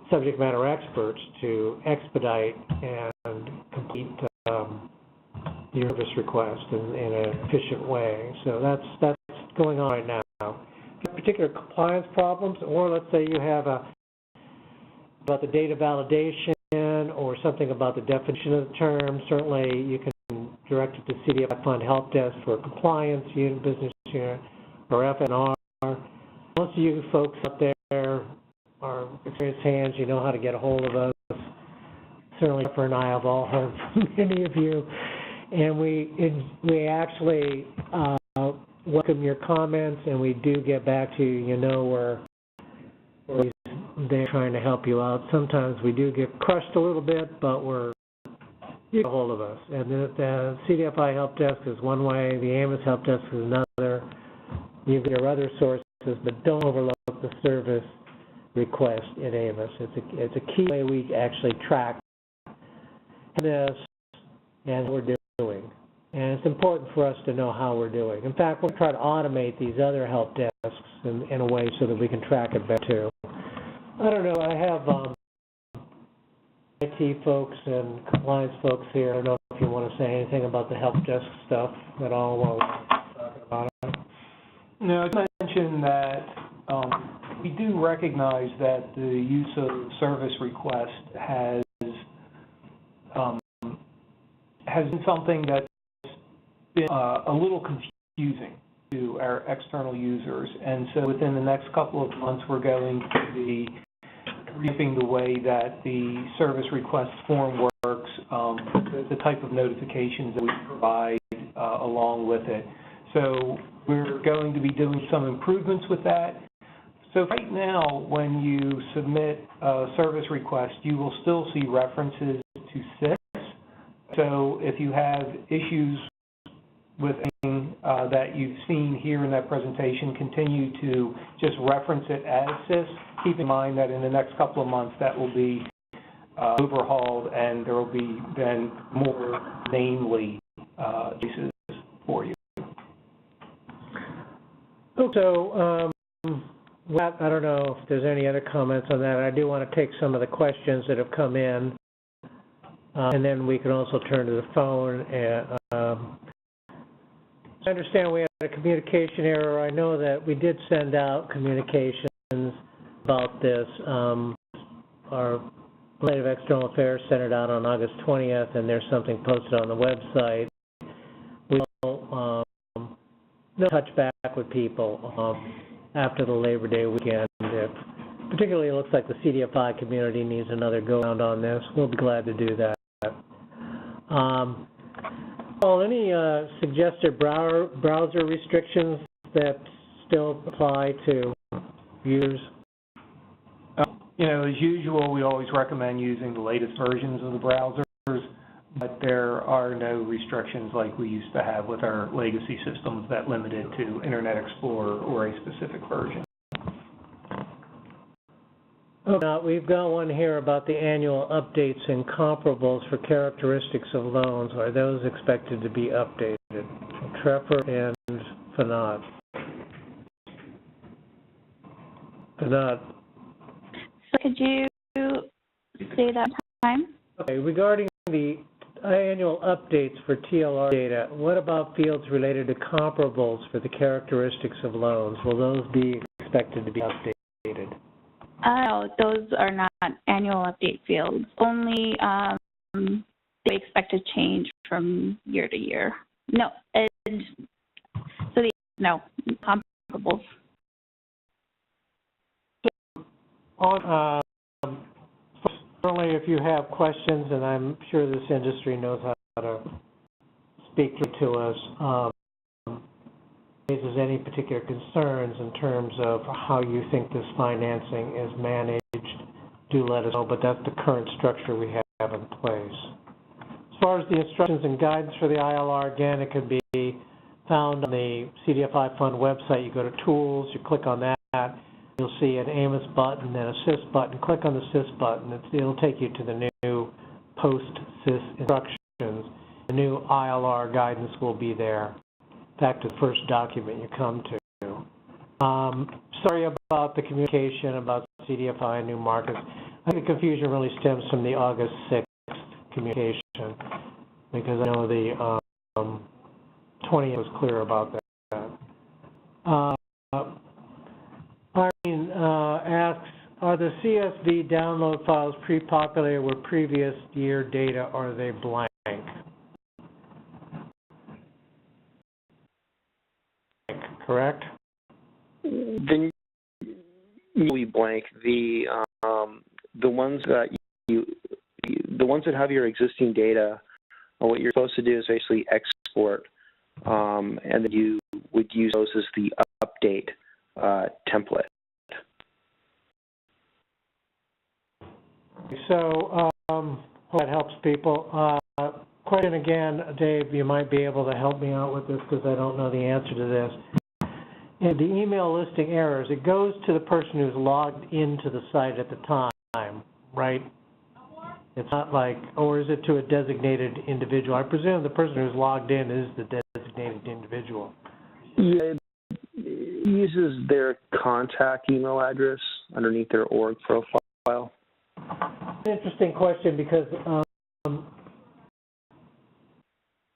Speaker 2: subject matter experts to expedite and complete the service request in an efficient way. So that's going on right now. Particular compliance problems, or let's say you have about the data validation or something about the definition of the term, certainly you can direct it to CDFI Fund Help Desk for compliance unit, business unit, or FNR. Most of you folks up there are experienced hands. You know how to get a hold of us. Certainly, Jennifer and I have all heard from many of you, and we actually welcome your comments, and we do get back to you. You know, we're there trying to help you out. Sometimes we do get crushed a little bit, but you get a hold of us. And the CDFI Help Desk is one way. The AMIS Help Desk is another. You get your other sources, but don't overlook the service request in AMIS. It's a key way we actually track this and what we're doing. And it's important for us to know how we're doing. In fact, we'll try to automate these other help desks in a way so that we can track it better too. I don't know, I have IT folks and compliance folks here. I don't know if you want to say anything about the help desk stuff at all while we're talking about it.
Speaker 3: No, I mentioned that we do recognize that the use of service request has been something that's been a little confusing to our external users, and so within the next couple of months we're going to be revamping the way that the service request form works, the type of notifications that we provide along with it. So we're going to be doing some improvements with that. So right now, when you submit a service request, you will still see references to CIS. So if you have issues with anything that you've seen here in that presentation, continue to just reference it as CIS. Keep in mind that in the next couple of months that will be overhauled, and there will be then more namely uses for you.
Speaker 2: So, I don't know if there's any other comments on that. I do want to take some of the questions that have come in, and then we can also turn to the phone. I understand we had a communication error. I know that we did send out communications about this. Our Legislative External Affairs sent it out on August 20th, and there's something posted on the website. We will touch back with people after the Labor Day weekend. Particularly, it looks like the CDFI community needs another go-around on this. We'll be glad to do that. Any suggested browser restrictions that still apply to users?
Speaker 3: You know, as usual, we always recommend using the latest versions of the browsers, but there are no restrictions like we used to have with our legacy systems that limited to Internet Explorer or a specific version.
Speaker 2: We've got one here about the annual updates and comparables for characteristics of loans. Are those expected to be updated? Treffer and Fanad. Fanad.
Speaker 6: So could you say that time?
Speaker 2: Okay, regarding the annual updates for TLR data, what about fields related to comparables for the characteristics of loans? Will those be expected to be updated?
Speaker 6: No, those are not annual update fields. Only they expect to change from year to year. No, no comparables.
Speaker 2: Certainly, if you have questions, and I'm sure this industry knows how to speak to us, raises any particular concerns in terms of how you think this financing is managed, do let us know, but that's the current structure we have in place. As far as the instructions and guidance for the ILR, again, it can be found on the CDFI Fund website. You go to Tools, you click on that, you'll see an AMIS button and Assist button. Click on the Assist button. It'll take you to the new post-SIS instructions. The new ILR guidance will be there. Back to the first document you come to. Sorry about the communication about CDFI and new markets. I think the confusion really stems from the August 6th communication, because I know the 20th was clear about that. Irene asks, are the CSV download files pre-populated with previous year data, or are they blank? Correct?
Speaker 5: Then you'll be blank. The ones that have your existing data, what you're supposed to do is basically export, and then you would use those as the update template.
Speaker 2: So that helps people. Question again, Dave, you might be able to help me out with this because I don't know the answer to this. In the email listing errors, it goes to the person who's logged into the site at the time, right? It's not like, or is it to a designated individual? I presume the person who's logged in is the designated individual.
Speaker 5: Yeah, it uses their contact email address underneath their org profile.
Speaker 2: Interesting question, because we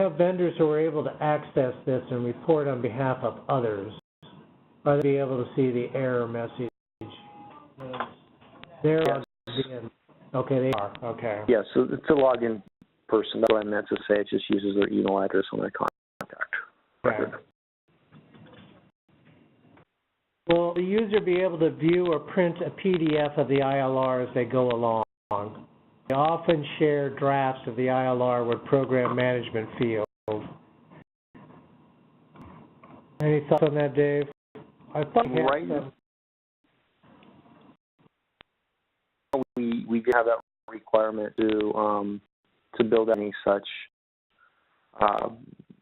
Speaker 2: have vendors who are able to access this and report on behalf of others. Are they be able to see the error message? They're logged in. Okay, they are. Okay.
Speaker 5: Yeah, so it's a login person. That's what I meant to say. It just uses their email address on their contact record.
Speaker 2: Okay. Will the user be able to view or print a PDF of the ILR as they go along? They often share drafts of the ILR with program management field. Any thoughts on that, Dave? I thought
Speaker 5: right now, we do have that requirement to build any such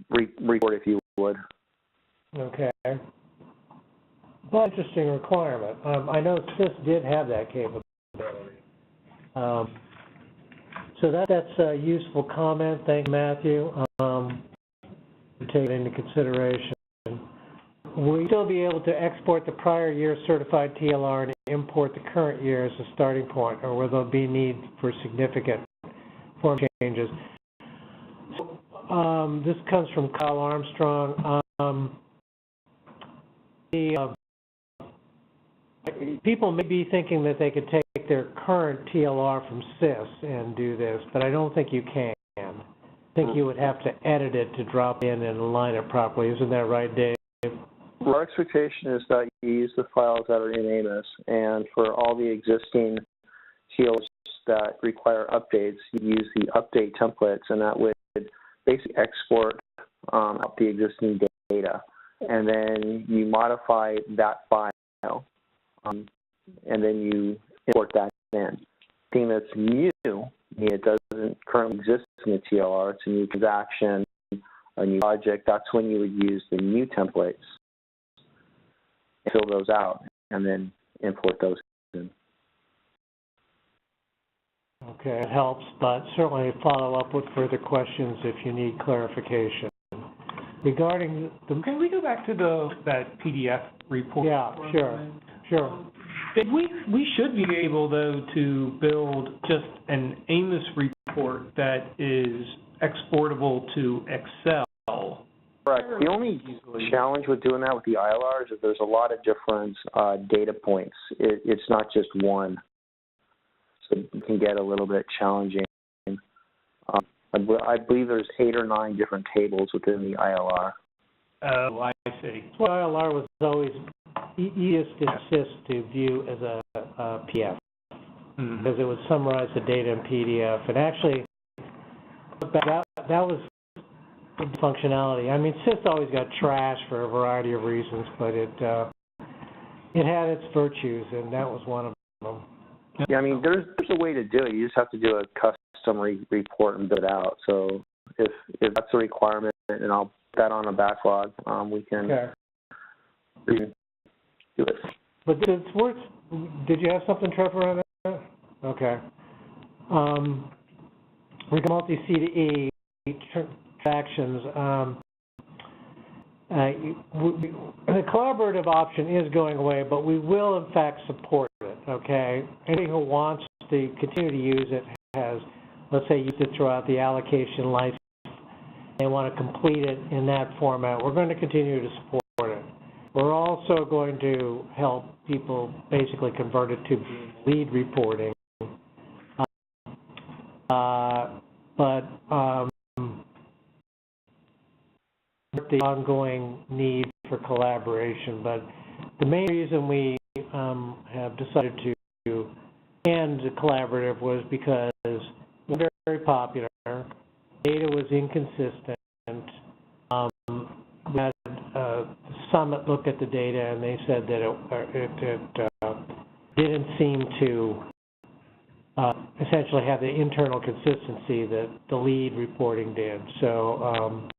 Speaker 5: report, if you would.
Speaker 2: Okay. Well, interesting requirement. I know CIS did have that capability. So that's a useful comment. Thank you, Matthew. We take it into consideration. Will you still be able to export the prior year's certified TLR and import the current year as a starting point, or will there be need for significant form changes? This comes from Kyle Armstrong. People may be thinking that they could take their current TLR from CIS and do this, but I don't think you can. I think you would have to edit it to drop in and align it properly. Isn't that right, Dave?
Speaker 5: Our expectation is that you use the files that are in AMIS, and for all the existing TLRs that require updates, you use the update templates, and that would basically export out the existing data. And then you modify that file, and then you import that in. The thing that's new, it doesn't currently exist in the TLR, it's a new transaction, a new project. That's when you would use the new templates, fill those out, and then import those in.
Speaker 2: Okay, it helps, but certainly follow up with further questions if you need clarification. Regarding the...
Speaker 3: Can we go back to that PDF report?
Speaker 2: Yeah, sure.
Speaker 3: We should be able, though, to build just an AMIS report that is exportable to Excel.
Speaker 5: Correct. The only challenge with doing that with the ILR is that there's a lot of different data points. It's not just one. So it can get a little bit challenging. I believe there's 8 or 9 different tables within the ILR.
Speaker 3: Oh, I see.
Speaker 2: Well, ILR was always easiest to insist to view as a PDF, because it would summarize the data in PDF. And actually, that was the functionality. I mean, SIS always got trashed for a variety of reasons, but it had its virtues, and that was one of them.
Speaker 5: Yeah, I mean, there's a way to do it. You just have to do a custom report and build it out. So if that's a requirement, and I'll put that on a backlog, we can do it.
Speaker 2: But it's worth. Did you have something, Trevor, on that? Okay. We can multi-C2E transactions. The collaborative option is going away, but we will in fact support it. Okay. Anyone who wants to continue to use it has, let's say, used it throughout the allocation life. They want to complete it in that format. We're going to continue to support it. We're also going to help people basically convert it to lead reporting. The ongoing need for collaboration. But the main reason we have decided to end the collaborative was because it was very popular. Data was inconsistent. We had Summit look at the data, and they said that it didn't seem to essentially have the internal consistency that the lead reporting did. So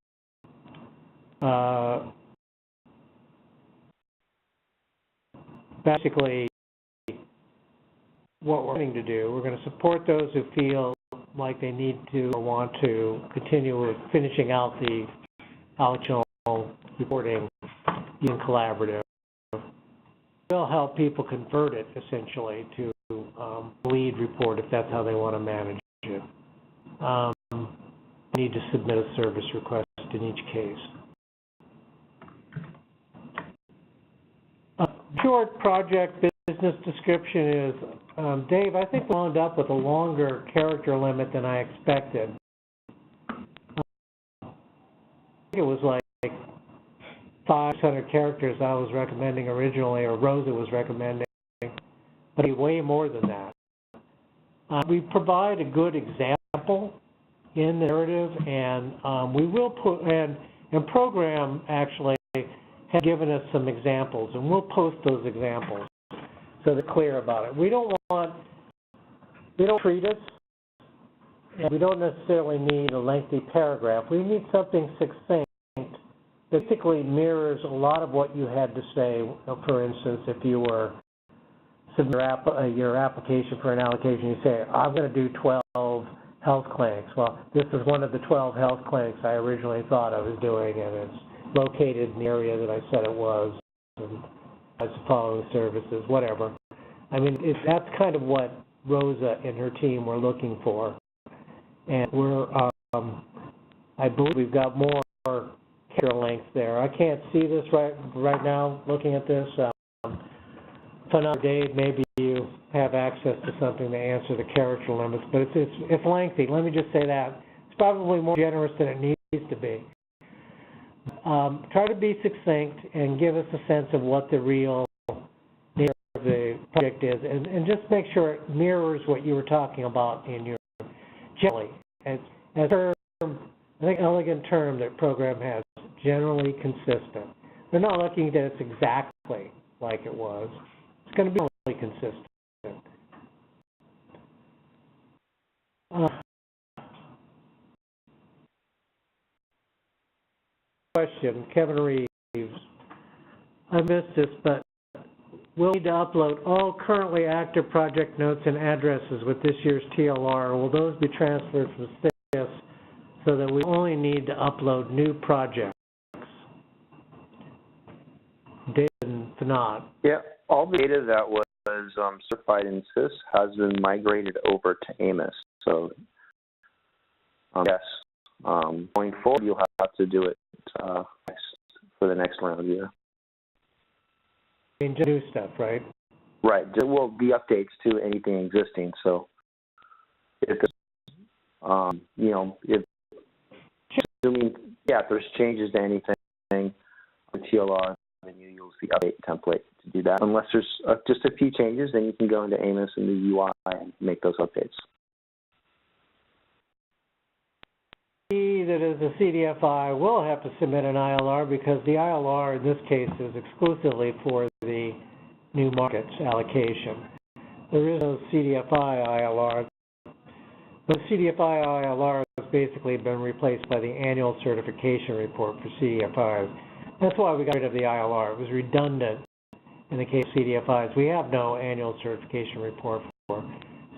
Speaker 2: basically, what we're going to do, we're going to support those who feel like they need to or want to continue with finishing out the allocational reporting using collaborative. We'll help people convert it essentially to lead report if that's how they want to manage it. They need to submit a service request in each case. A short project business description is, Dave, I think we wound up with a longer character limit than I expected. I think it was like 500 characters I was recommending originally, or Rosa was recommending, but way more than that. We provide a good example in the narrative, and we will put, and program actually has given us some examples, and we'll post those examples so they're clear about it. We don't treat us, and we don't necessarily need a lengthy paragraph. We need something succinct that basically mirrors a lot of what you had to say. For instance, if you were submitting your application for an allocation, you say, I'm going to do 12 health clinics. Well, this is one of the 12 health clinics I originally thought I was doing, and it's located in the area that I said it was, and has the following services, whatever. I mean, that's kind of what Rosa and her team were looking for. And we're, I believe we've got more character length there. I can't see this right now looking at this. For another day, maybe you have access to something to answer the character limits, but it's lengthy. Let me just say that. It's probably more generous than it needs to be. Try to be succinct and give us a sense of what the real nature of the project is, and just make sure it mirrors what you were talking about in your generally. As a term, I think an elegant term that program has, generally consistent. They're not looking that it's exactly like it was. It's going to be really consistent. Question, Kevin Reeves. I missed this, but we'll need to upload all currently active project notes and addresses with this year's TLR. Will those be transferred from CIS so that we only need to upload new projects? Data if not.
Speaker 5: Yeah, all the data that was certified in CIS has been migrated over to AMIS. So, yes, going forward, you'll have to do it for the next round, yeah.
Speaker 2: New stuff, right?
Speaker 5: Right. There will be updates to anything existing. So, if you know, if assuming, yeah, if there's changes to anything, TLR, then you use the update template to do that. Unless there's just a few changes, then you can go into AMIS and the UI and make those updates.
Speaker 2: That is a CDFI will have to submit an ILR because the ILR in this case is exclusively for the new markets allocation. There is no CDFI ILR. The CDFI ILR has basically been replaced by the annual certification report for CDFIs. That's why we got rid of the ILR. It was redundant in the case of CDFIs. We have no annual certification report for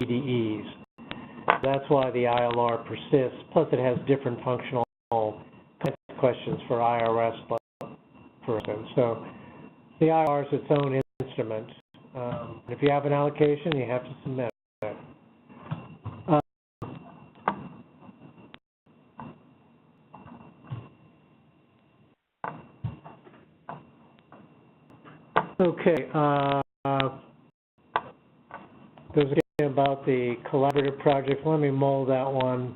Speaker 2: CDEs. That's why the ILR persists. Plus, it has different functional questions for IRS, for instance. So the ILR is its own instrument. If you have an allocation, you have to submit it. Okay. There's a question about the collaborative project. Let me mull that one.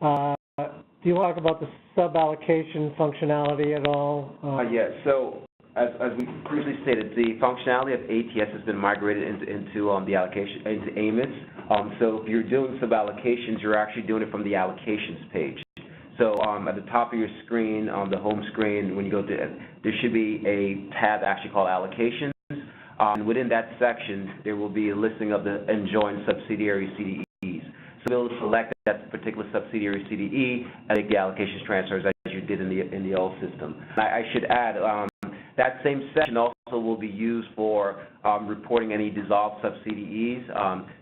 Speaker 2: Do you want to talk about the sub-allocation functionality at all?
Speaker 4: Yeah. So as we previously stated, the functionality of ATS has been migrated into the allocation into AMIS. So if you're doing sub-allocations, you're actually doing it from the allocations page. So at the top of your screen, on the home screen, when you go to it, there should be a tab actually called Allocations. And within that section, there will be a listing of the enjoined subsidiary CDEs. So you'll select that particular subsidiary CDE and make the allocations transfers as you did in the old system. I should add that same section also will be used for reporting any dissolved sub-CDEs.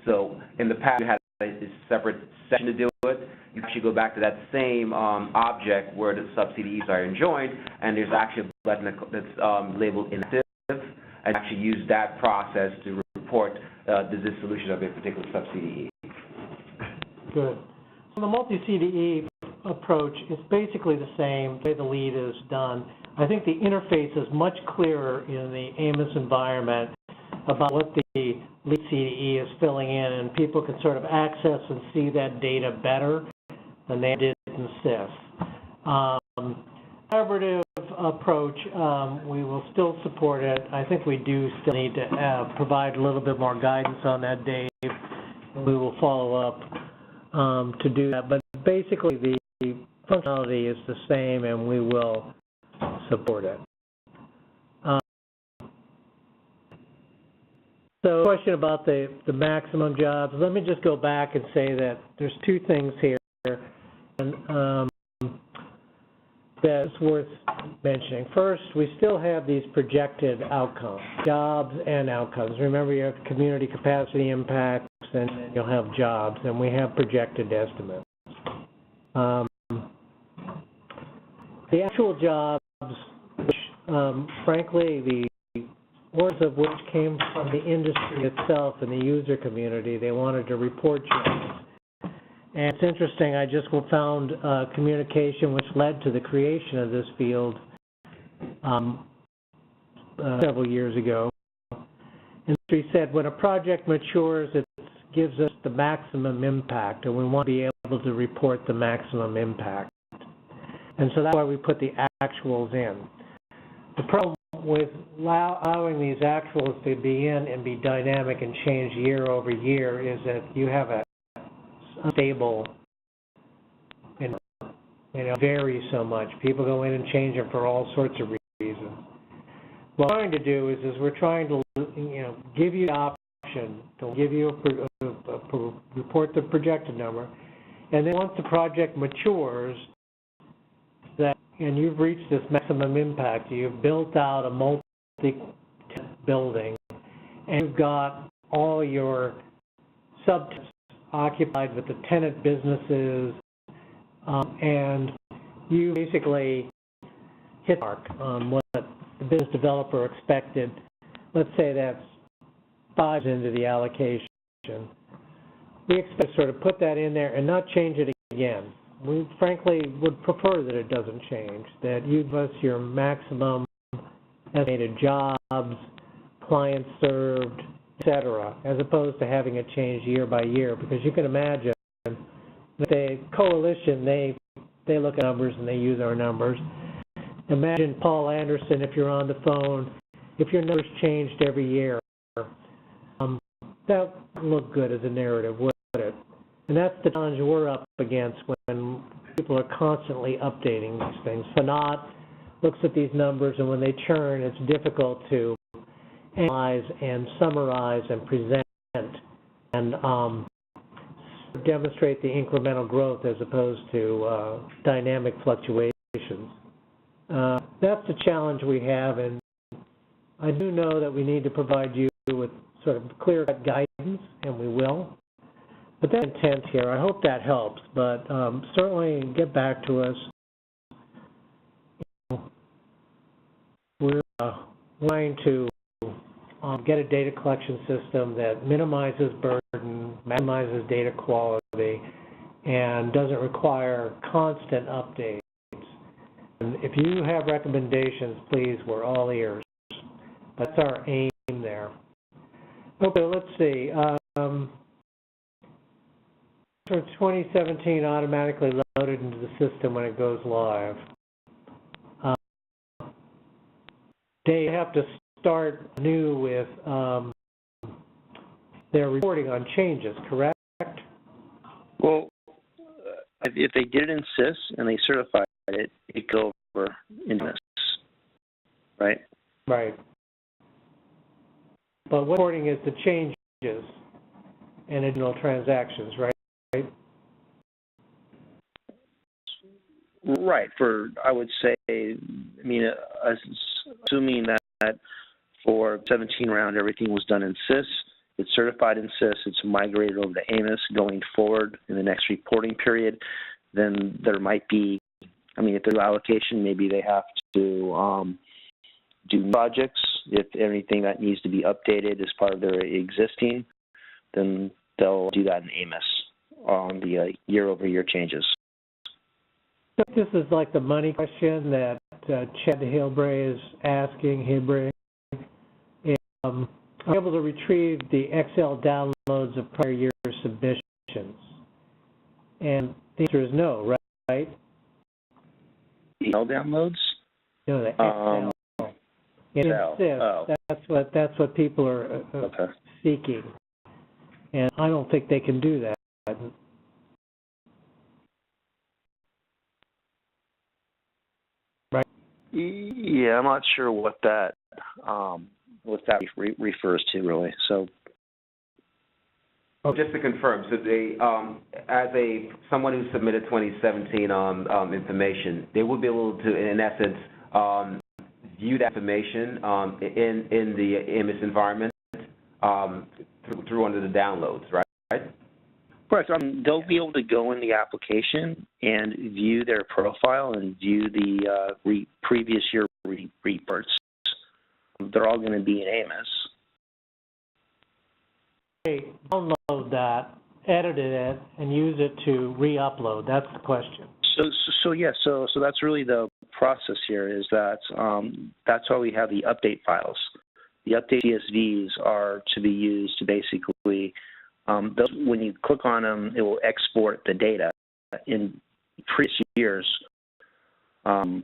Speaker 4: So in the past, you had a separate section to do it. You actually go back to that same object where the sub-CDEs are enjoined, and there's actually a button that's labeled inactive, and actually use that process to report the dissolution of a particular sub-CDE.
Speaker 2: Good. So the multi-CDE approach is basically the same, the way the lead is done. I think the interface is much clearer in the AMIS environment about what the lead CDE is filling in, and people can sort of access and see that data better than they did in CIF. Collaborative approach, we will still support it. I think we do still need to provide a little bit more guidance on that, Dave. We will follow up to do that. But basically, the functionality is the same, and we will support it. So, question about the maximum jobs. Let me just go back and say that there's two things here, and that's worth mentioning. First, we still have these projected outcomes, jobs and outcomes. Remember, you have community capacity impacts, and then you'll have jobs, and we have projected estimates. The actual jobs, which, frankly, the words of which came from the industry itself and the user community, they wanted to report jobs. And it's interesting, I just found communication which led to the creation of this field several years ago. Industry said, when a project matures, it gives us the maximum impact, and we want to be able to report the maximum impact. And so that's why we put the actuals in. The problem with allowing these actuals to be in and be dynamic and change year over year is that you have a unstable, vary so much. People go in and change them for all sorts of reasons. What we're trying to do is we're trying to, give you the option to give you report the projected number, and then once the project matures, and you've reached this maximum impact, you've built out a multi-tenant building, and you've got all your sub-tenants occupied with the tenant businesses, and you basically hit the mark on what the business developer expected. Let's say that's 5 into the allocation. We expect to sort of put that in there and not change it again. We frankly would prefer that it doesn't change, that you give us your maximum estimated jobs, clients served, etc., as opposed to having it change year by year, because you can imagine the coalition, they look at numbers and they use our numbers. imagine, Paul Anderson, if you're on the phone, if your numbers changed every year, that wouldn't look good as a narrative, would it? And that's the challenge we're up against when people are constantly updating these things. Fanat looks at these numbers, and when they churn, it's difficult to analyze and summarize and present and demonstrate the incremental growth as opposed to dynamic fluctuations. That's the challenge we have, and I do know that we need to provide you with sort of clear-cut guidance, and we will. But that's intent here. I hope that helps, but certainly get back to us. We're trying to get a data collection system that minimizes burden, maximizes data quality, and doesn't require constant updates. And if you have recommendations, please, we're all ears. That's our aim there. Okay, let's see. For 2017 automatically loaded into the system when it goes live. They have to start new with their reporting on changes, correct?
Speaker 5: Well, if they did it in CIS and they certified it, it goes over in this, right?
Speaker 2: Right. But what reporting is the changes and additional transactions, right?
Speaker 5: Right. For, I would say, I mean, assuming that for 17 round everything was done in CIS, it's certified in CIS, it's migrated over to AMIS going forward in the next reporting period, then there might be, I mean, if there's allocation, maybe they have to do projects. If anything that needs to be updated as part of their existing, then they'll do that in AMIS on the year-over-year changes.
Speaker 2: This is like the money question that Chad Hilbre is asking. I'm able to retrieve the Excel downloads of prior year submissions. And the answer is no, right?
Speaker 5: Excel downloads?
Speaker 2: No, the Excel. That's what people are seeking. And I don't think they can do that. Right?
Speaker 5: Yeah, I'm not sure what that refers to, really. So,
Speaker 4: just to confirm, so they, as someone who submitted 2017 information, they will be able to, in essence, view that information in the AMIS environment through under the downloads, right?
Speaker 5: Correct. They'll be able to go in the application and view their profile and view the previous year reports. They're all going to be in AMIS.
Speaker 2: Hey, download that, edit it, and use it to re-upload. That's the question.
Speaker 5: So that's really the process here. Is that that's why we have the update files. The update CSVs are to be used to basically. When you click on them, it will export the data in previous years and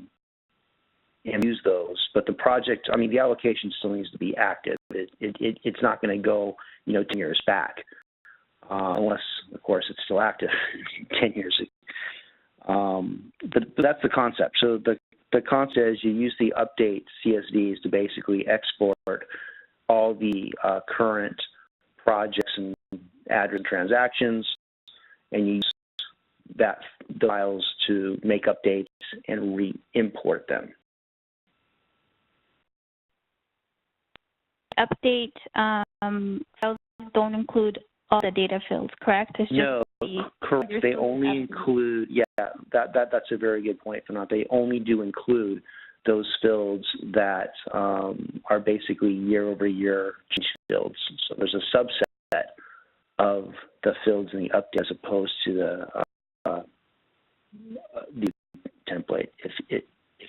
Speaker 5: use those. But the project, I mean, the allocation still needs to be active. It's not going to go, 10 years back, unless, of course, it's still active 10 years ago. But that's the concept. So the concept is you use the update CSVs to basically export all the current projects and address transactions, and use the files to make updates and re-import them.
Speaker 6: Update files don't include all the data fields, correct? It's
Speaker 5: no, correct. They only include, that's a very good point, Fanat. They only do include those fields that are basically year-over-year fields. So there's a subset of the fields in the update as opposed to the template, if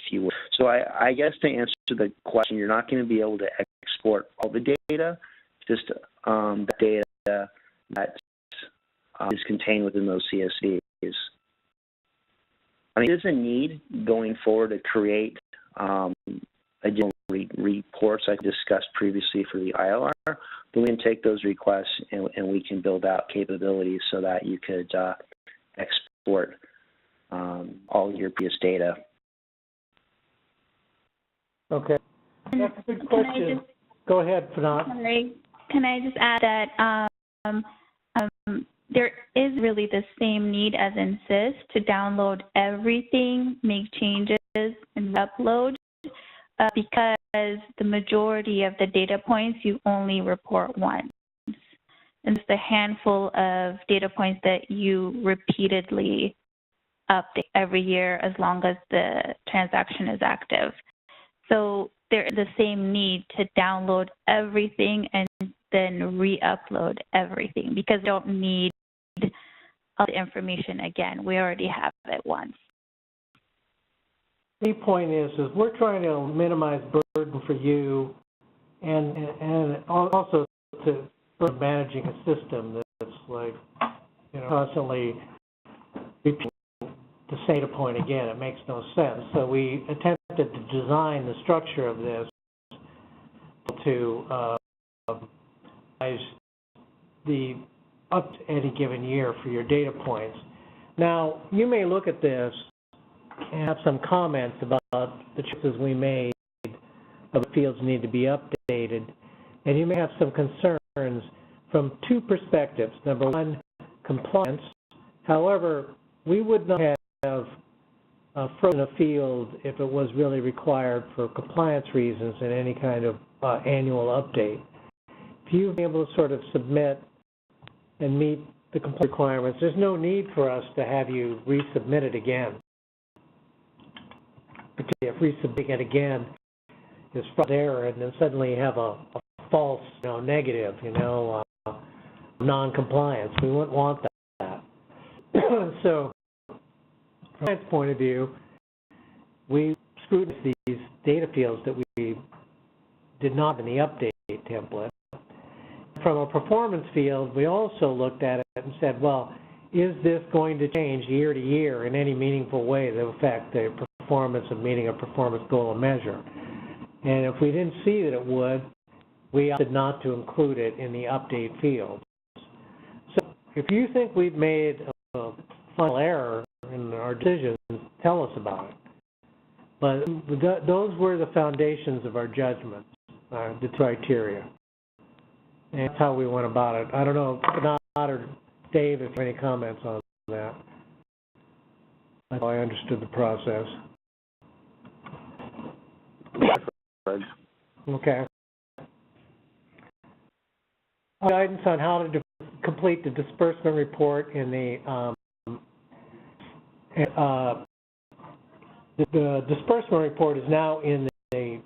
Speaker 5: you will. So I guess to answer the question, you're not going to be able to export all the data, just the data that is contained within those CSVs. I mean, there's a need going forward to create additional reports I discussed previously for the ILR, then we can take those requests and we can build out capabilities so that you could export all your previous data.
Speaker 2: Okay. That's a good question. Go ahead, Fanat.
Speaker 6: Sorry. Can I just add that there is really the same need as in CIS to download everything, make changes, and upload because the majority of the data points you only report once. And it's the handful of data points that you repeatedly update every year as long as the transaction is active. So there's the same need to download everything and then re-upload everything because you don't need all the information again. We already have it once.
Speaker 2: The point is we're trying to minimize burden for you and also to managing a system that's like, constantly repeating the same data point again. It makes no sense. So we attempted to design the structure of this to the up to any given year for your data points. Now, you may look at this and have some comments about the choices we made of the fields need to be updated, and you may have some concerns from two perspectives. Number one, compliance. However, we would not have frozen a field if it was really required for compliance reasons in any kind of annual update. If you've been able to sort of submit and meet the compliance requirements, there's no need for us to have you resubmit it again. Particularly if resubmitting it again is fraud error, and then suddenly you have a false, negative, non-compliance. We wouldn't want that. So, from a compliance point of view, we scrutinized these data fields that we did not in the update template. From a performance field, we also looked at it and said, well, is this going to change year to year in any meaningful way that affect the performance of meeting a performance goal and measure? And if we didn't see that it would, we opted not to include it in the update field. So if you think we've made a final error in our decisions, tell us about it. But those were the foundations of our judgments, the criteria. And that's how we went about it. I don't know, Bernard or Dave, if you have any comments on that. That's how I understood the process. Okay. Guidance on how to complete the disbursement report in the disbursement report is now in the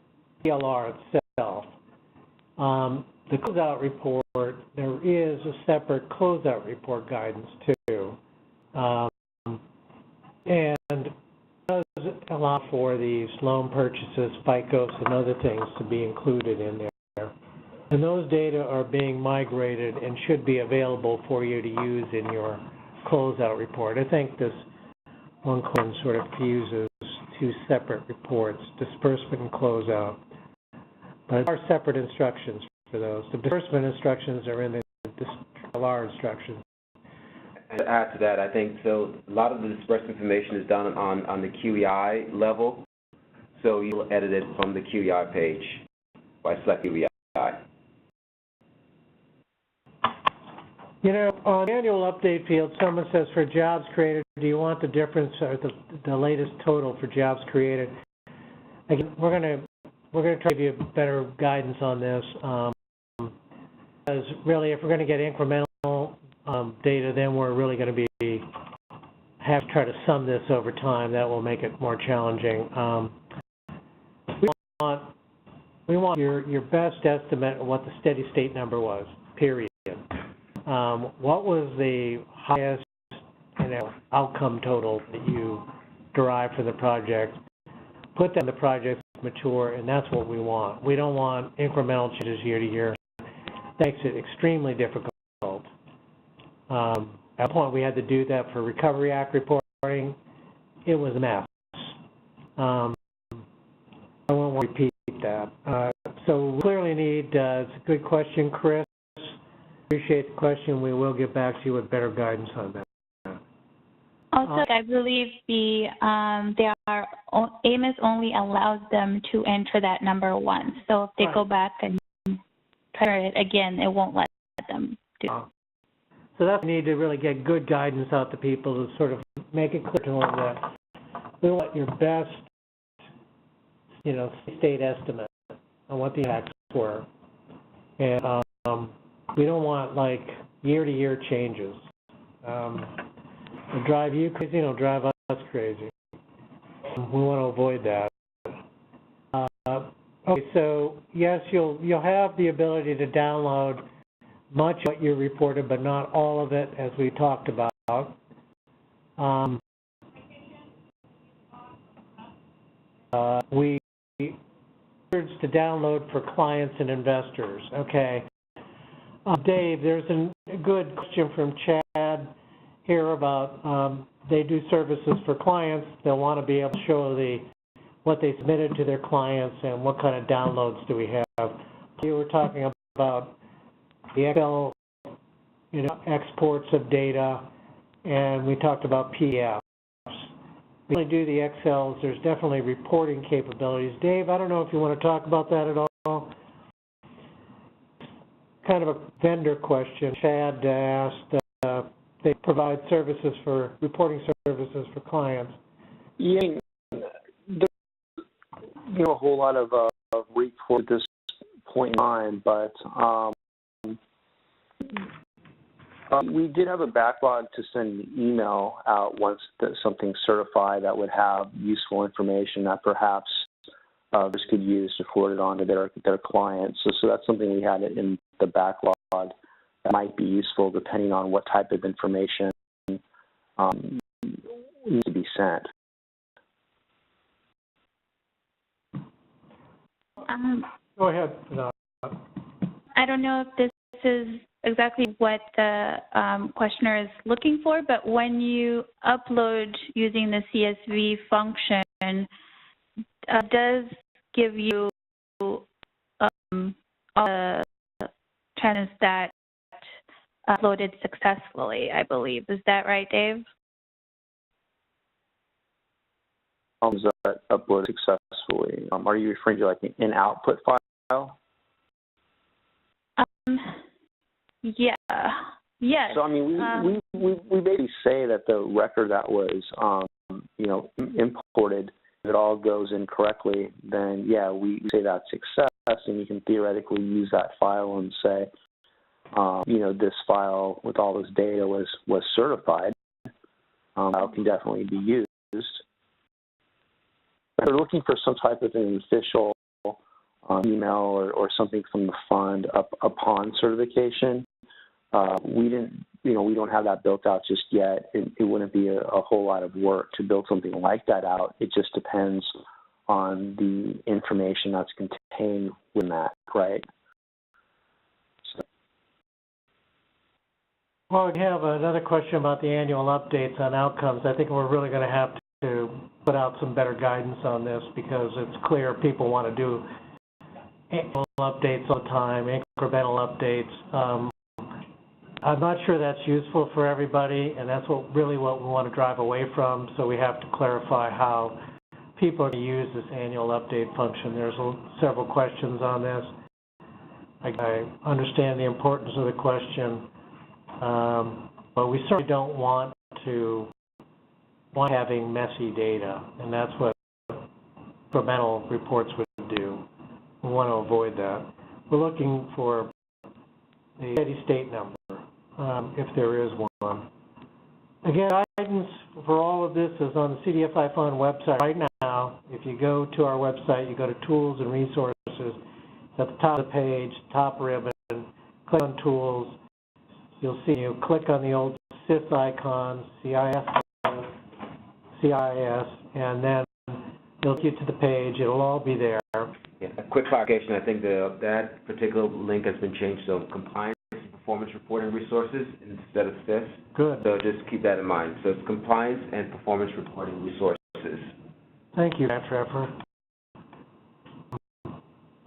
Speaker 2: ILR itself. The closeout report, there is a separate closeout report guidance too. And it does allow for these loan purchases, FICOs, and other things to be included in there. And those data are being migrated and should be available for you to use in your closeout report. I think this one sort of fuses two separate reports, disbursement and closeout. But there are separate instructions for those. The disbursement instructions are in the ILR instructions.
Speaker 4: And to add to that, I think so a lot of the disbursement information is done on the QEI level, so you'll edit it from the QEI page by selecting QEI.
Speaker 2: On the annual update field, someone says for jobs created, do you want the difference or the latest total for jobs created? Again, we're going to try to give you better guidance on this. Because really, if we're going to get incremental data, then we're really going to have to try to sum this over time. That will make it more challenging. We want your best estimate of what the steady state number was, period. What was the highest outcome total that you derived from the project? Put that in the project mature, and that's what we want. We don't want incremental changes year to year. That makes it extremely difficult. At one point, we had to do that for Recovery Act reporting. It was a mess. won't repeat that. So we clearly need, it's a good question, Chris. Appreciate the question. We will get back to you with better guidance on that.
Speaker 6: Also, I believe AMIS only allows them to enter that number once. So if they go back and try it again, it won't let them do.
Speaker 2: So that's we need to really get good guidance out to people to sort of make it clear to them that we want your best, state estimate on what the impacts were, and we don't want like year-to-year changes. It'll drive you crazy, it'll drive us crazy. We want to avoid that. Okay, so yes, you'll have the ability to download much of what you reported, but not all of it, as we talked about. We urge to download for clients and investors. Okay, Dave, there's a good question from Chad here about they do services for clients. They'll want to be able to show what they submitted to their clients and what kind of downloads do we have. You were talking about the Excel, exports of data, and we talked about PDFs. We only do the Excels. There's definitely reporting capabilities. Dave, I don't know if you want to talk about that at all. Kind of a vendor question. Chad asked, they provide services for reporting services for clients.
Speaker 5: Yeah, there's a whole lot of reports at this point in time, but we did have a backlog to send an email out once something's certified that would have useful information that perhaps others could use to forward it on to their clients. So that's something we had in the backlog that might be useful depending on what type of information needs to be sent.
Speaker 2: Go ahead.
Speaker 6: I don't know if this is exactly what the questioner is looking for, but when you upload using the CSV function, does give you all the channels that uploaded successfully, I believe. Is that right, Dave?
Speaker 5: That uploaded successfully. Are you referring to like an output file?
Speaker 6: Yeah. Yes.
Speaker 5: So I mean, we basically say that the record that was imported, if it all goes in correctly, then yeah, we say that's success, and you can theoretically use that file and say, this file with all this data was certified. That can definitely be used. If they're looking for some type of an official email or something from the fund upon certification, we don't have that built out just yet. It wouldn't be a whole lot of work to build something like that out. It just depends on the information that's contained within that, right? So.
Speaker 2: Well, we have another question about the annual updates on outcomes. I think we're really going to have to put out some better guidance on this because it's clear people want to do annual updates all the time, incremental updates. I'm not sure that's useful for everybody, and that's really what we want to drive away from, so we have to clarify how people are going to use this annual update function. There's several questions on this. I understand the importance of the question, but we certainly don't want having messy data, and that's what incremental reports would do. We want to avoid that. We're looking for the steady state number, if there is one. Again, guidance for all of this is on the CDFI Fund website right now. If you go to our website, you go to Tools and Resources. It's at the top of the page, top ribbon, click on Tools. You'll see you click on the old CIS icon, CIS, and then it'll get to the page. It'll all be there.
Speaker 4: Yeah, a quick clarification. I think that particular link has been changed to compliance and performance reporting resources instead of CIS.
Speaker 2: Good.
Speaker 4: So just keep that in mind. So it's compliance and performance reporting resources.
Speaker 2: Thank you, Trevor.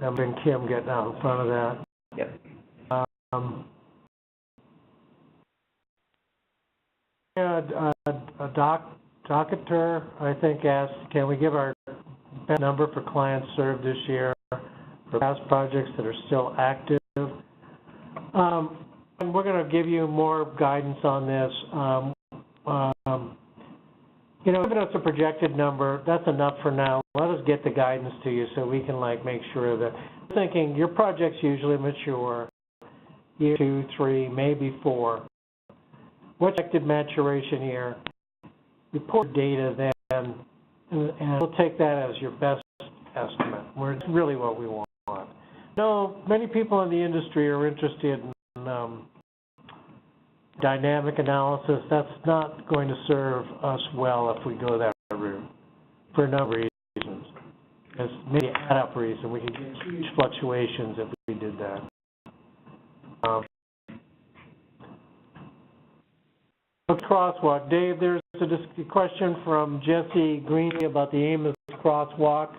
Speaker 2: And then Kim getting out in front of that.
Speaker 4: Yep.
Speaker 2: A docketer, I think, asked, can we give our best number for clients served this year for past projects that are still active? And we're going to give you more guidance on this. You know, giving us a projected number, that's enough for now. Let us get the guidance to you so we can, like, make sure that we're thinking your projects usually mature year 2, 3, maybe 4. What's expected maturation year? Report data then, and we'll take that as your best estimate. It's really what we want. No, many people in the industry are interested in dynamic analysis. That's not going to serve us well if we go that route for a number of reasons. It's maybe an add-up reason. We could get huge fluctuations if we did that. Crosswalk. Dave, there's a question from Jesse Greeny about the AMIS crosswalk.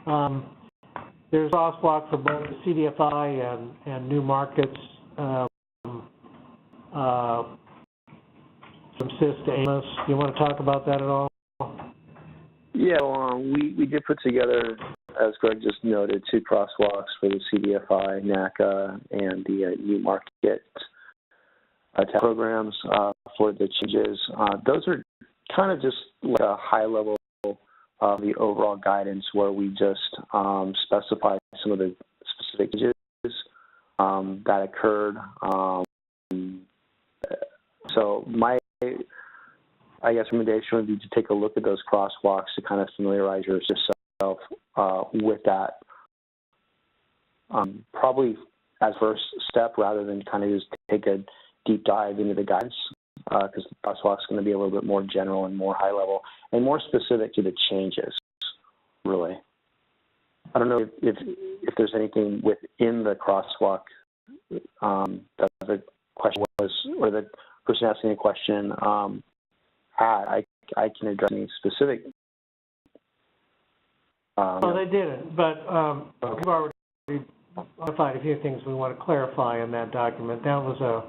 Speaker 2: There's a crosswalk for both the CDFI and new markets from CIS to AMIS. Do you want to talk about that at all?
Speaker 5: Yeah, we did put together, as Greg just noted, 2 crosswalks for the CDFI, NACA, and the new market programs for the changes. Those are kind of just like a high level of the overall guidance where we just specify some of the specific changes that occurred. So my, I guess, recommendation would be to take a look at those crosswalks to kind of familiarize yourself with that. Probably as first step rather than kind of just take a deep dive into the guidance, because the crosswalk is going to be a little bit more general and more high level and more specific to the changes, really. I don't know if there's anything within the crosswalk that the question was, or the person asking the question had. I can address any specific.
Speaker 2: Well, they didn't, but we've already identified a few things we want to clarify in that document. That was a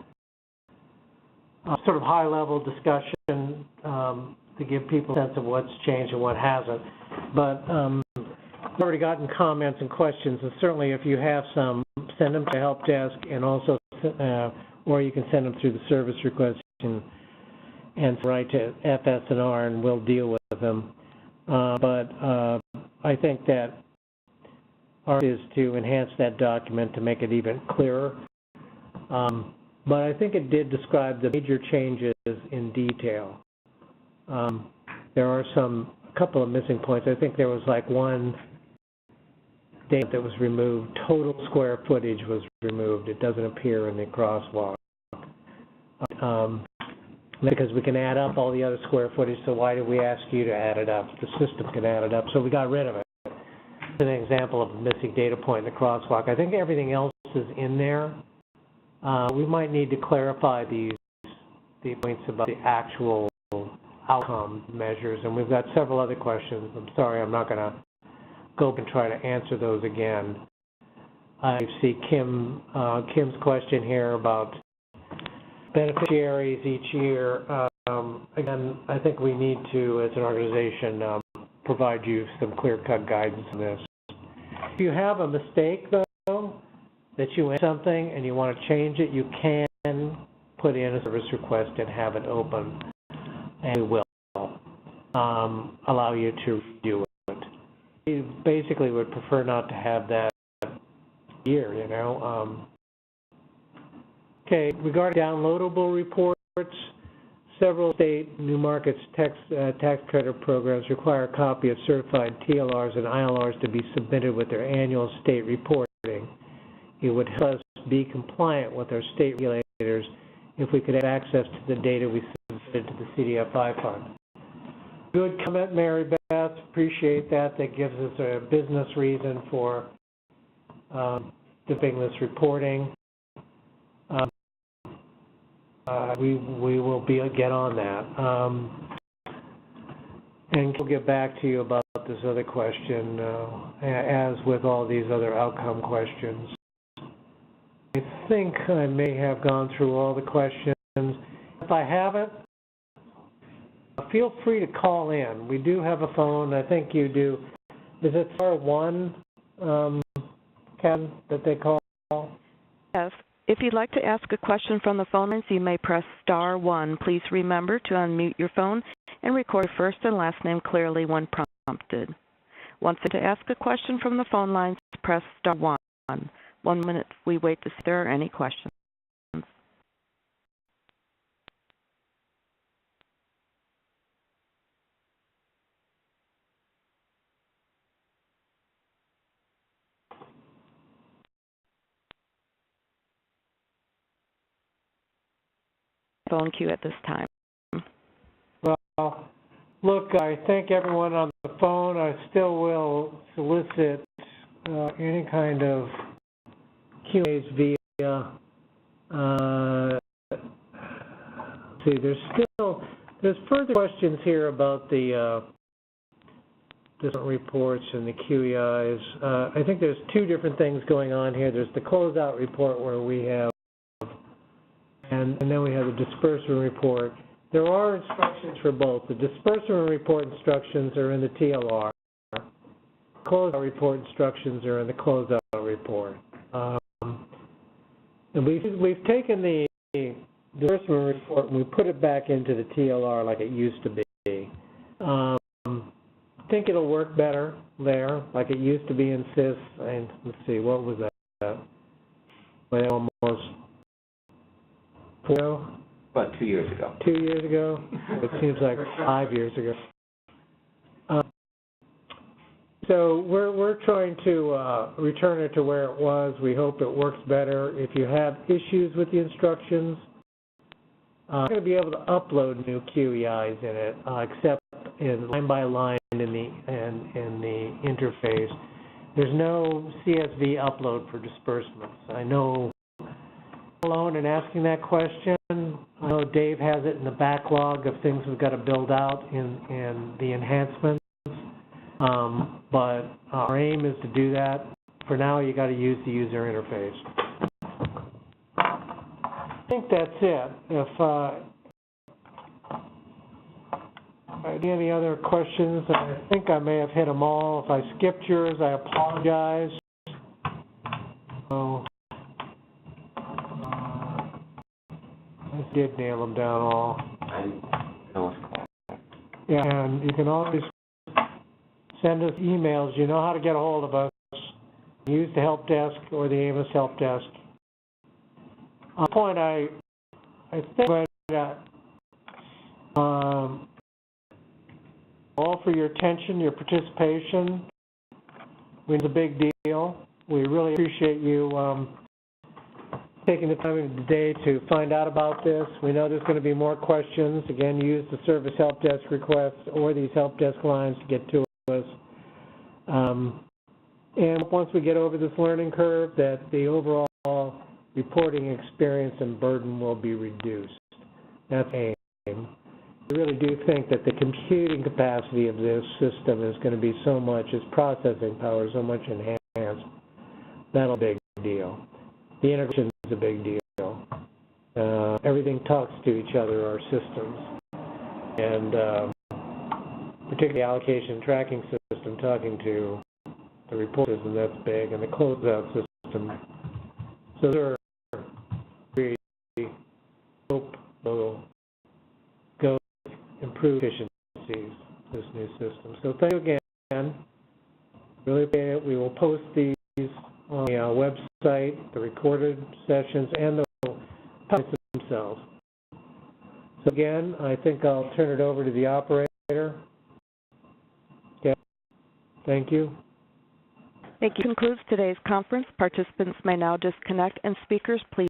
Speaker 2: sort of high-level discussion to give people a sense of what's changed and what hasn't. But we've already gotten comments and questions, and certainly if you have some, send them to help desk, and also, or you can send them through the service request and write to FS&R, and we'll deal with them. But I think that our is to enhance that document to make it even clearer. But I think it did describe the major changes in detail. There are a couple of missing points. I think there was like one date that was removed. Total square footage was removed. It doesn't appear in the crosswalk. Because we can add up all the other square footage, so why did we ask you to add it up? The system can add it up, so we got rid of it. It's an example of a missing data point in the crosswalk. I think everything else is in there. We might need to clarify the points about the actual outcome measures, and we've got several other questions. I'm sorry, I'm not going to go up and try to answer those again. I see Kim's question here about beneficiaries each year. Again, I think we need to, as an organization, provide you some clear-cut guidance on this. If you have a mistake, though, that you enter something and you want to change it, you can put in a service request and have it open, and we will allow you to redo it. We basically would prefer not to have that here, you know. Okay, regarding downloadable reports, several state new markets tax credit programs require a copy of certified TLRs and ILRs to be submitted with their annual state reporting. It would help us be compliant with our state regulators if we could have access to the data we submitted to the CDFI fund. Good comment, Mary Beth. Appreciate that. That gives us a business reason for doing this reporting. We will get on that. And we'll get back to you about about this other question, as with all these other outcome questions. I think I may have gone through all the questions. If I haven't, feel free to call in. We do have a phone. I think you do. Is it star one, Ken, that they call?
Speaker 1: Yes. If you'd like to ask a question from the phone lines, you may press star one. Please remember to unmute your phone and record your first and last name clearly when prompted. Once again, to ask a question from the phone lines, press star one. 1 minute, we wait to see if there are any questions. Phone queue at this time.
Speaker 2: Well, look, I thank everyone on the phone. I still will solicit any kind of Q&As via, see, there's further questions here about the different reports and the QEIs. I think there's two different things going on here. There's the closeout report where we have, and then we have the disbursement report. There are instructions for both. The disbursement report instructions are in the TLR. Closeout report instructions are in the closeout report. And we've taken the disbursement report and we put it back into the TLR like it used to be. I think it'll work better there, like it used to be in CIS. And let's see, what was that? Well, almost 4.
Speaker 4: About 2 years ago.
Speaker 2: 2 years ago? It seems like 5 years ago. So we're trying to return it to where it was. We hope it works better. If you have issues with the instructions, you're going to be able to upload new QEIs in it, except in line by line in the interface. There's no CSV upload for disbursements. I know alone in asking that question. I know Dave has it in the backlog of things we've got to build out in the enhancements. But our aim is to do that. For now, you got to use the user interface. I think that's it. If any other questions, I think I may have hit them all. If I skipped yours, I apologize. So, I did nail them down all. Yeah, and you can always send us emails. You know how to get a hold of us. Use the help desk or the AMIS help desk. On point, I think that all for your attention, your participation. It's a big deal. We really appreciate you taking the time of the day to find out about this. We know there's going to be more questions. Again, use the service help desk requests or these help desk lines to get to us. And once we get over this learning curve, that the overall reporting experience and burden will be reduced. That's the aim. I really do think that the computing capacity of this system is going to be so much, its processing power so much enhanced. That'll be a big deal. The integration is a big deal. Everything talks to each other, our systems. And particularly the allocation tracking system talking to the report system, that's big, and the closeout system. So there we hope will go improve efficiencies this new system. So thank you again. Really appreciate it. We will post these on the website, the recorded sessions, and the podcasts themselves. So again, I think I'll turn it over to the operator. Okay. Thank you.
Speaker 1: Thank you. Concludes today's conference. Participants may now disconnect, and speakers, please